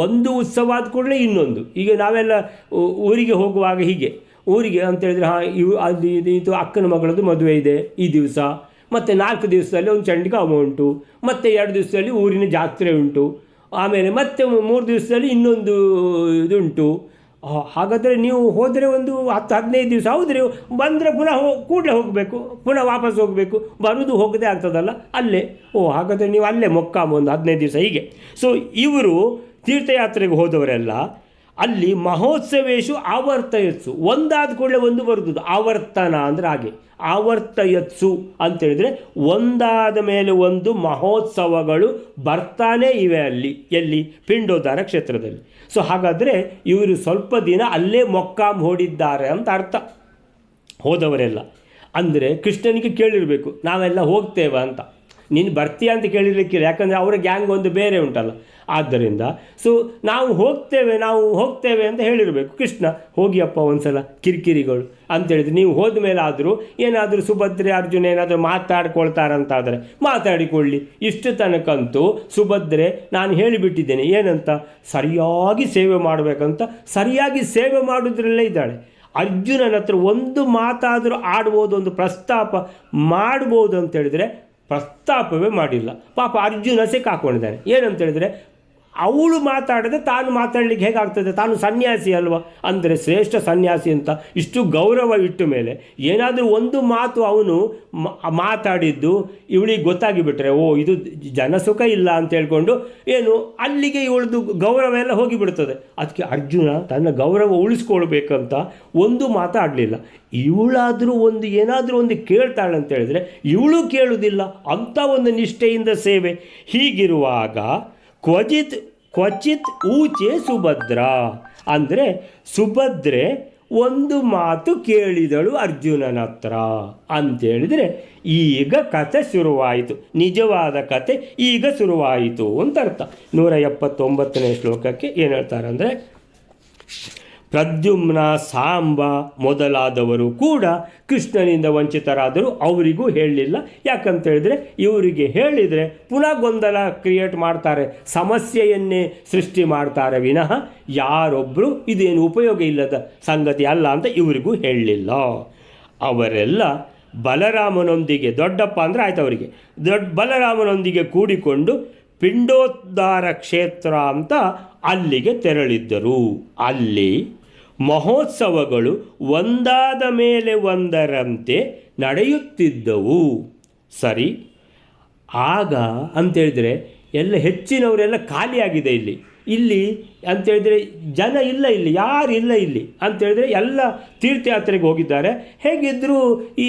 ಒಂದು ಉತ್ಸವ ಆದ ಕೂಡಲೇ ಇನ್ನೊಂದು. ಈಗ ನಾವೆಲ್ಲ ಊರಿಗೆ ಹೋಗುವಾಗ ಹೀಗೆ ಊರಿಗೆ ಅಂತೇಳಿದರೆ ಅಲ್ಲಿ ಇದು ಅಕ್ಕನ ಮಗಳದ್ದು ಮದುವೆ ಇದೆ ಈ ದಿವಸ, ಮತ್ತು 4 ದಿವಸದಲ್ಲಿ ಒಂದು ಚಂಡಿಕ ಹೋಮ ಉಂಟು, ಮತ್ತು 2 ದಿವಸದಲ್ಲಿ ಊರಿನ ಜಾತ್ರೆ ಉಂಟು, ಆಮೇಲೆ ಮತ್ತೆ 3 ದಿವಸದಲ್ಲಿ ಇನ್ನೊಂದು ಇದುಂಟು. ಹಾಗಾದರೆ ನೀವು ಹೋದರೆ ಒಂದು 10-15 ದಿವಸ ಹೋದರೆ ಬಂದರೆ ಪುನಃ ಕೂಡಲೇ ಹೋಗಬೇಕು, ಪುನಃ ವಾಪಸ್ ಹೋಗಬೇಕು, ಬರೋದು ಹೋಗದೆ ಆಗ್ತದಲ್ಲ ಅಲ್ಲೇ. ಹಾಗಾದರೆ ನೀವು ಅಲ್ಲೇ ಮೊಕ್ಕಾಮ ಒಂದು 15 ದಿವಸ ಹೀಗೆ. ಸೊ ಇವರು ತೀರ್ಥಯಾತ್ರೆಗೆ ಹೋದವರೆಲ್ಲ ಅಲ್ಲಿ ಮಹೋತ್ಸವೇಶು ಆವರ್ತಯತ್ಸು, ಒಂದಾದ ಕೂಡಲೇ ಒಂದು ಬರುವುದು. ಆವರ್ತನ ಅಂದರೆ ಹಾಗೆ, ಆವರ್ತಯತ್ಸು ಅಂತೇಳಿದರೆ ಒಂದಾದ ಮೇಲೆ ಒಂದು ಮಹೋತ್ಸವಗಳು ಬರ್ತಾನೇ ಇವೆ ಅಲ್ಲಿ. ಎಲ್ಲಿ? ಪಿಂಡೋದ್ಧಾರ ಕ್ಷೇತ್ರದಲ್ಲಿ. ಸೊ ಹಾಗಾದರೆ ಇವರು ಸ್ವಲ್ಪ ದಿನ ಅಲ್ಲೇ ಮೊಕ್ಕಾಂ ಹೂಡಿದ್ದಾರೆ ಅಂತ ಅರ್ಥ, ಹೋದವರೆಲ್ಲ. ಅಂದರೆ ಕೃಷ್ಣನಿಗೆ ಕೇಳಿರಬೇಕು ನಾವೆಲ್ಲ ಹೋಗ್ತೇವೆ ಅಂತ. ನೀನು ಬರ್ತೀಯ ಅಂತ ಕೇಳಿರಲಿಕ್ಕಿಲ್ಲ, ಯಾಕಂದರೆ ಅವರ ಗ್ಯಾಂಗ್ ಒಂದು ಬೇರೆ ಉಂಟಲ್ಲ. ಆದ್ದರಿಂದ ಸೊ ನಾವು ಹೋಗ್ತೇವೆ ಅಂತ ಹೇಳಿರಬೇಕು. ಕೃಷ್ಣ ಹೋಗಿಯಪ್ಪ ಒಂದು ಸಲ ಕಿರಿಕಿರಿಗಳು ಅಂತೇಳಿದ್ರೆ, ನೀವು ಹೋದ ಮೇಲೆ ಆದರೂ ಏನಾದರೂ ಸುಭದ್ರೆ ಅರ್ಜುನ ಏನಾದರೂ ಮಾತಾಡ್ಕೊಳ್ತಾರಂತಾದರೆ ಮಾತಾಡಿಕೊಳ್ಳಿ. ಇಷ್ಟು ತನಕಂತೂ ಸುಭದ್ರೆ ನಾನು ಹೇಳಿಬಿಟ್ಟಿದ್ದೇನೆ ಏನಂತ, ಸರಿಯಾಗಿ ಸೇವೆ ಮಾಡಬೇಕಂತ. ಸರಿಯಾಗಿ ಸೇವೆ ಮಾಡೋದ್ರಲ್ಲೇ ಇದ್ದಾಳೆ. ಅರ್ಜುನನ ಹತ್ರ ಒಂದು ಮಾತಾದರೂ ಆಡ್ಬೋದು, ಒಂದು ಪ್ರಸ್ತಾಪ ಮಾಡ್ಬೋದು ಅಂತೇಳಿದರೆ ಪ್ರಸ್ತಾಪವೇ ಮಾಡಿಲ್ಲ. ಪಾಪ ಅರ್ಜುನ ಸಿಕ್ಕಾಕೊಂಡಿದ್ದಾನೆ. ಏನಂತೇಳಿದರೆ ಅವಳು ಮಾತಾಡದೆ ತಾನು ಮಾತಾಡಲಿಕ್ಕೆ ಹೇಗಾಗ್ತದೆ, ತಾನು ಸನ್ಯಾಸಿ ಅಲ್ವಾ, ಅಂದರೆ ಶ್ರೇಷ್ಠ ಸನ್ಯಾಸಿ ಅಂತ ಇಷ್ಟು ಗೌರವ ಇಟ್ಟ ಮೇಲೆ ಏನಾದರೂ ಒಂದು ಮಾತು ಅವನು ಮಾತಾಡಿದ್ದು ಇವಳಿಗೆ ಗೊತ್ತಾಗಿಬಿಟ್ರೆ ಇದು ಜನಸುಖ ಇಲ್ಲ ಅಂತ ಹೇಳ್ಕೊಂಡು ಏನು ಅಲ್ಲಿಗೆ ಇವಳದು ಗೌರವ ಎಲ್ಲ ಹೋಗಿಬಿಡ್ತದೆ. ಅದಕ್ಕೆ ಅರ್ಜುನ ತನ್ನ ಗೌರವ ಉಳಿಸ್ಕೊಳ್ಬೇಕಂತ ಒಂದು ಮಾತಾಡಲಿಲ್ಲ. ಇವಳಾದರೂ ಏನಾದರೂ ಒಂದು ಕೇಳ್ತಾಳೆ ಅಂತ ಹೇಳಿದ್ರೆ ಇವಳು ಕೇಳುವುದಿಲ್ಲ ಅಂಥ ಒಂದು ನಿಷ್ಠೆಯಿಂದ ಸೇವೆ. ಹೀಗಿರುವಾಗ ಕ್ವಚಿತ್ ಊಚೆ ಸುಭದ್ರ ಅಂದರೆ ಸುಭದ್ರೆ ಒಂದು ಮಾತು ಕೇಳಿದಳು ಅರ್ಜುನನ ಹತ್ರ ಅಂತೇಳಿದರೆ ಈಗ ಕತೆ ಶುರುವಾಯಿತು, ನಿಜವಾದ ಕತೆ ಈಗ ಶುರುವಾಯಿತು ಅಂತ ಅರ್ಥ. 179ನೇ ಶ್ಲೋಕಕ್ಕೆ ಏನು ಹೇಳ್ತಾರೆ ಅಂದರೆ, ಪ್ರದ್ಯುಮ್ನ, ಸಾಂಬ ಮೊದಲಾದವರು ಕೂಡ ಕೃಷ್ಣನಿಂದ ವಂಚಿತರಾದರು. ಅವರಿಗೂ ಹೇಳಲಿಲ್ಲ. ಯಾಕಂತೇಳಿದರೆ ಇವರಿಗೆ ಹೇಳಿದರೆ ಪುನಃ ಗೊಂದಲ ಕ್ರಿಯೇಟ್ ಮಾಡ್ತಾರೆ, ಸಮಸ್ಯೆಯನ್ನೇ ಸೃಷ್ಟಿ ಮಾಡ್ತಾರೆ ವಿನಃ ಯಾರೊಬ್ಬರು ಇದೇನು ಉಪಯೋಗ ಇಲ್ಲದ ಸಂಗತಿ ಅಲ್ಲ ಅಂತ ಇವರಿಗೂ ಹೇಳಲಿಲ್ಲ. ಅವರೆಲ್ಲ ಬಲರಾಮನೊಂದಿಗೆ, ದೊಡ್ಡಪ್ಪ ಅಂದರೆ ಆಯ್ತು ಅವರಿಗೆ, ಬಲರಾಮನೊಂದಿಗೆ ಕೂಡಿಕೊಂಡು ಪಿಂಡೋದ್ಧಾರ ಕ್ಷೇತ್ರ ಅಂತ ಅಲ್ಲಿಗೆ ತೆರಳಿದ್ದರು. ಅಲ್ಲಿ ಮಹೋತ್ಸವಗಳು ಒಂದಾದ ಮೇಲೆ ಒಂದರಂತೆ ನಡೆಯುತ್ತಿದ್ದವು. ಸರಿ, ಆಗ ಅಂತೇಳಿದರೆ ಎಲ್ಲ ಹೆಚ್ಚಿನವರೆಲ್ಲ ಖಾಲಿಯಾಗಿದೆ ಇಲ್ಲಿ ಅಂತೇಳಿದರೆ ಜನ ಇಲ್ಲ, ಇಲ್ಲಿ ಯಾರು ಇಲ್ಲ ಇಲ್ಲಿ ಅಂತೇಳಿದರೆ ಎಲ್ಲ ತೀರ್ಥಯಾತ್ರೆಗೆ ಹೋಗಿದ್ದಾರೆ. ಹೇಗಿದ್ದರೂ ಈ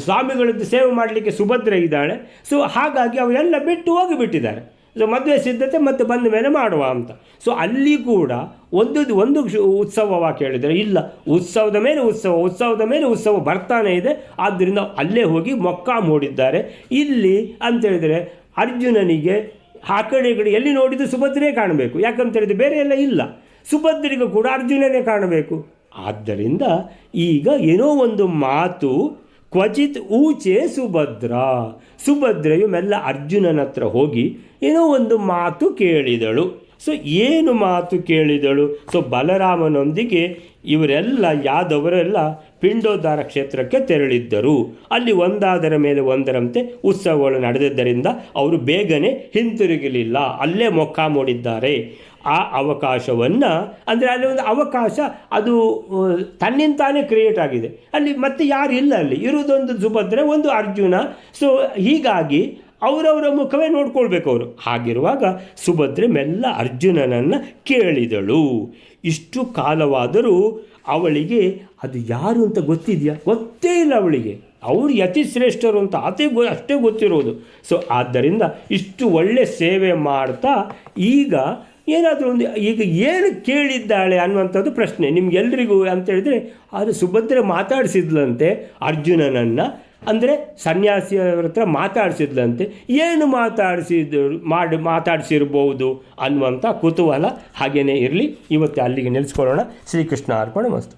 ಸ್ವಾಮಿಗಳದ್ದು ಸೇವೆ ಮಾಡಲಿಕ್ಕೆ ಸುಭದ್ರೆ ಇದ್ದಾಳೆ. ಸೊ ಹಾಗಾಗಿ ಅವರೆಲ್ಲ ಬಿಟ್ಟು ಹೋಗಿಬಿಟ್ಟಿದ್ದಾರೆ. ಸೊ ಮದುವೆ ಸಿದ್ಧತೆ ಮತ್ತೆ ಬಂದ ಮೇಲೆ ಮಾಡುವ ಅಂತ. ಸೊ ಅಲ್ಲಿ ಕೂಡ ಒಂದು ಉತ್ಸವವ ಕೇಳಿದರೆ ಇಲ್ಲ, ಉತ್ಸವದ ಮೇಲೆ ಉತ್ಸವ ಬರ್ತಾನೆ ಇದೆ. ಆದ್ದರಿಂದ ಅಲ್ಲೇ ಹೋಗಿ ಮೊಕ್ಕ ಮೂಡಿದ್ದಾರೆ. ಇಲ್ಲಿ ಅಂತೇಳಿದರೆ ಅರ್ಜುನನಿಗೆ ಆ ಕಡೆ ಎಲ್ಲಿ ನೋಡಿದ್ದು ಸುಭದ್ರೇ ಕಾಣಬೇಕು. ಯಾಕಂತೇಳಿದರೆ ಬೇರೆ ಎಲ್ಲ ಇಲ್ಲ, ಸುಭದ್ರಿಗೂ ಕೂಡ ಅರ್ಜುನನೇ ಕಾಣಬೇಕು. ಆದ್ದರಿಂದ ಈಗ ಏನೋ ಒಂದು ಮಾತು, ಕ್ವಚಿತ್ ಊಚೆ ಸುಭದ್ರೆಯು ಮೆಲ್ಲ ಅರ್ಜುನನ ಹತ್ರ ಹೋಗಿ ಏನೋ ಒಂದು ಮಾತು ಕೇಳಿದಳು. ಸೊ ಏನು ಮಾತು ಕೇಳಿದಳು? ಸೊ ಬಲರಾಮನೊಂದಿಗೆ ಇವರೆಲ್ಲ ಯಾದವರೆಲ್ಲ ಪಿಂಡೋದ್ಧಾರ ಕ್ಷೇತ್ರಕ್ಕೆ ತೆರಳಿದ್ದರು. ಅಲ್ಲಿ ಒಂದಾದರ ಮೇಲೆ ಒಂದರಂತೆ ಉತ್ಸವಗಳು ನಡೆದಿದ್ದರಿಂದ ಅವರು ಬೇಗನೆ ಹಿಂತಿರುಗಲಿಲ್ಲ, ಅಲ್ಲೇ ಮೊಕ್ಕ ಮೂಡಿದ್ದಾರೆ. ಆ ಅವಕಾಶವನ್ನು ಅಂದರೆ ಅಲ್ಲಿ ಒಂದು ಅವಕಾಶ ಅದು ತನ್ನಿಂತಾನೇ ಕ್ರಿಯೇಟ್ ಆಗಿದೆ. ಅಲ್ಲಿ ಮತ್ತೆ ಯಾರು ಇಲ್ಲ, ಅಲ್ಲಿ ಇರುವುದೊಂದು ಸುಭದ್ರೆ, ಒಂದು ಅರ್ಜುನ. ಸೊ ಹೀಗಾಗಿ ಅವರವರ ಮುಖವೇ ನೋಡ್ಕೊಳ್ಬೇಕು ಅವರು. ಹಾಗಿರುವಾಗ ಸುಭದ್ರೆ ಮೆಲ್ಲ ಅರ್ಜುನನನ್ನು ಕೇಳಿದಳು. ಇಷ್ಟು ಕಾಲವಾದರೂ ಅವಳಿಗೆ ಅದು ಯಾರು ಅಂತ ಗೊತ್ತಿದೆಯಾ? ಗೊತ್ತೇ ಇಲ್ಲ ಅವಳಿಗೆ. ಅವರು ಯತಿಶ್ರೇಷ್ಠರು ಅಂತ ಅಷ್ಟೇ ಗೊತ್ತಿರೋದು. ಸೊ ಆದ್ದರಿಂದ ಇಷ್ಟು ಒಳ್ಳೆ ಸೇವೆ ಮಾಡ್ತಾ ಈಗ ಏನಾದರೂ ಒಂದು ಈಗ ಏನು ಕೇಳಿದ್ದಾಳೆ ಅನ್ನುವಂಥದ್ದು ಪ್ರಶ್ನೆ ನಿಮಗೆಲ್ರಿಗೂ ಅಂತೇಳಿದರೆ. ಅದು ಸುಭದ್ರೆ ಮಾತಾಡಿಸಿದ್ಲಂತೆ ಅರ್ಜುನನನ್ನು, ಅಂದರೆ ಸನ್ಯಾಸಿಯವರ ಹತ್ರ ಮಾತಾಡಿಸಿದ್ಲಂತೆ. ಏನು ಮಾತಾಡಿಸಿರ್ಬೋದು ಅನ್ನುವಂಥ ಕುತೂಹಲ ಹಾಗೇ ಇರಲಿ. ಇವತ್ತು ಅಲ್ಲಿಗೆ ನಿಲ್ಲಿಸ್ಕೊಳ್ಳೋಣ. ಶ್ರೀಕೃಷ್ಣ ಅರ್ಪಣಮಸ್ತು.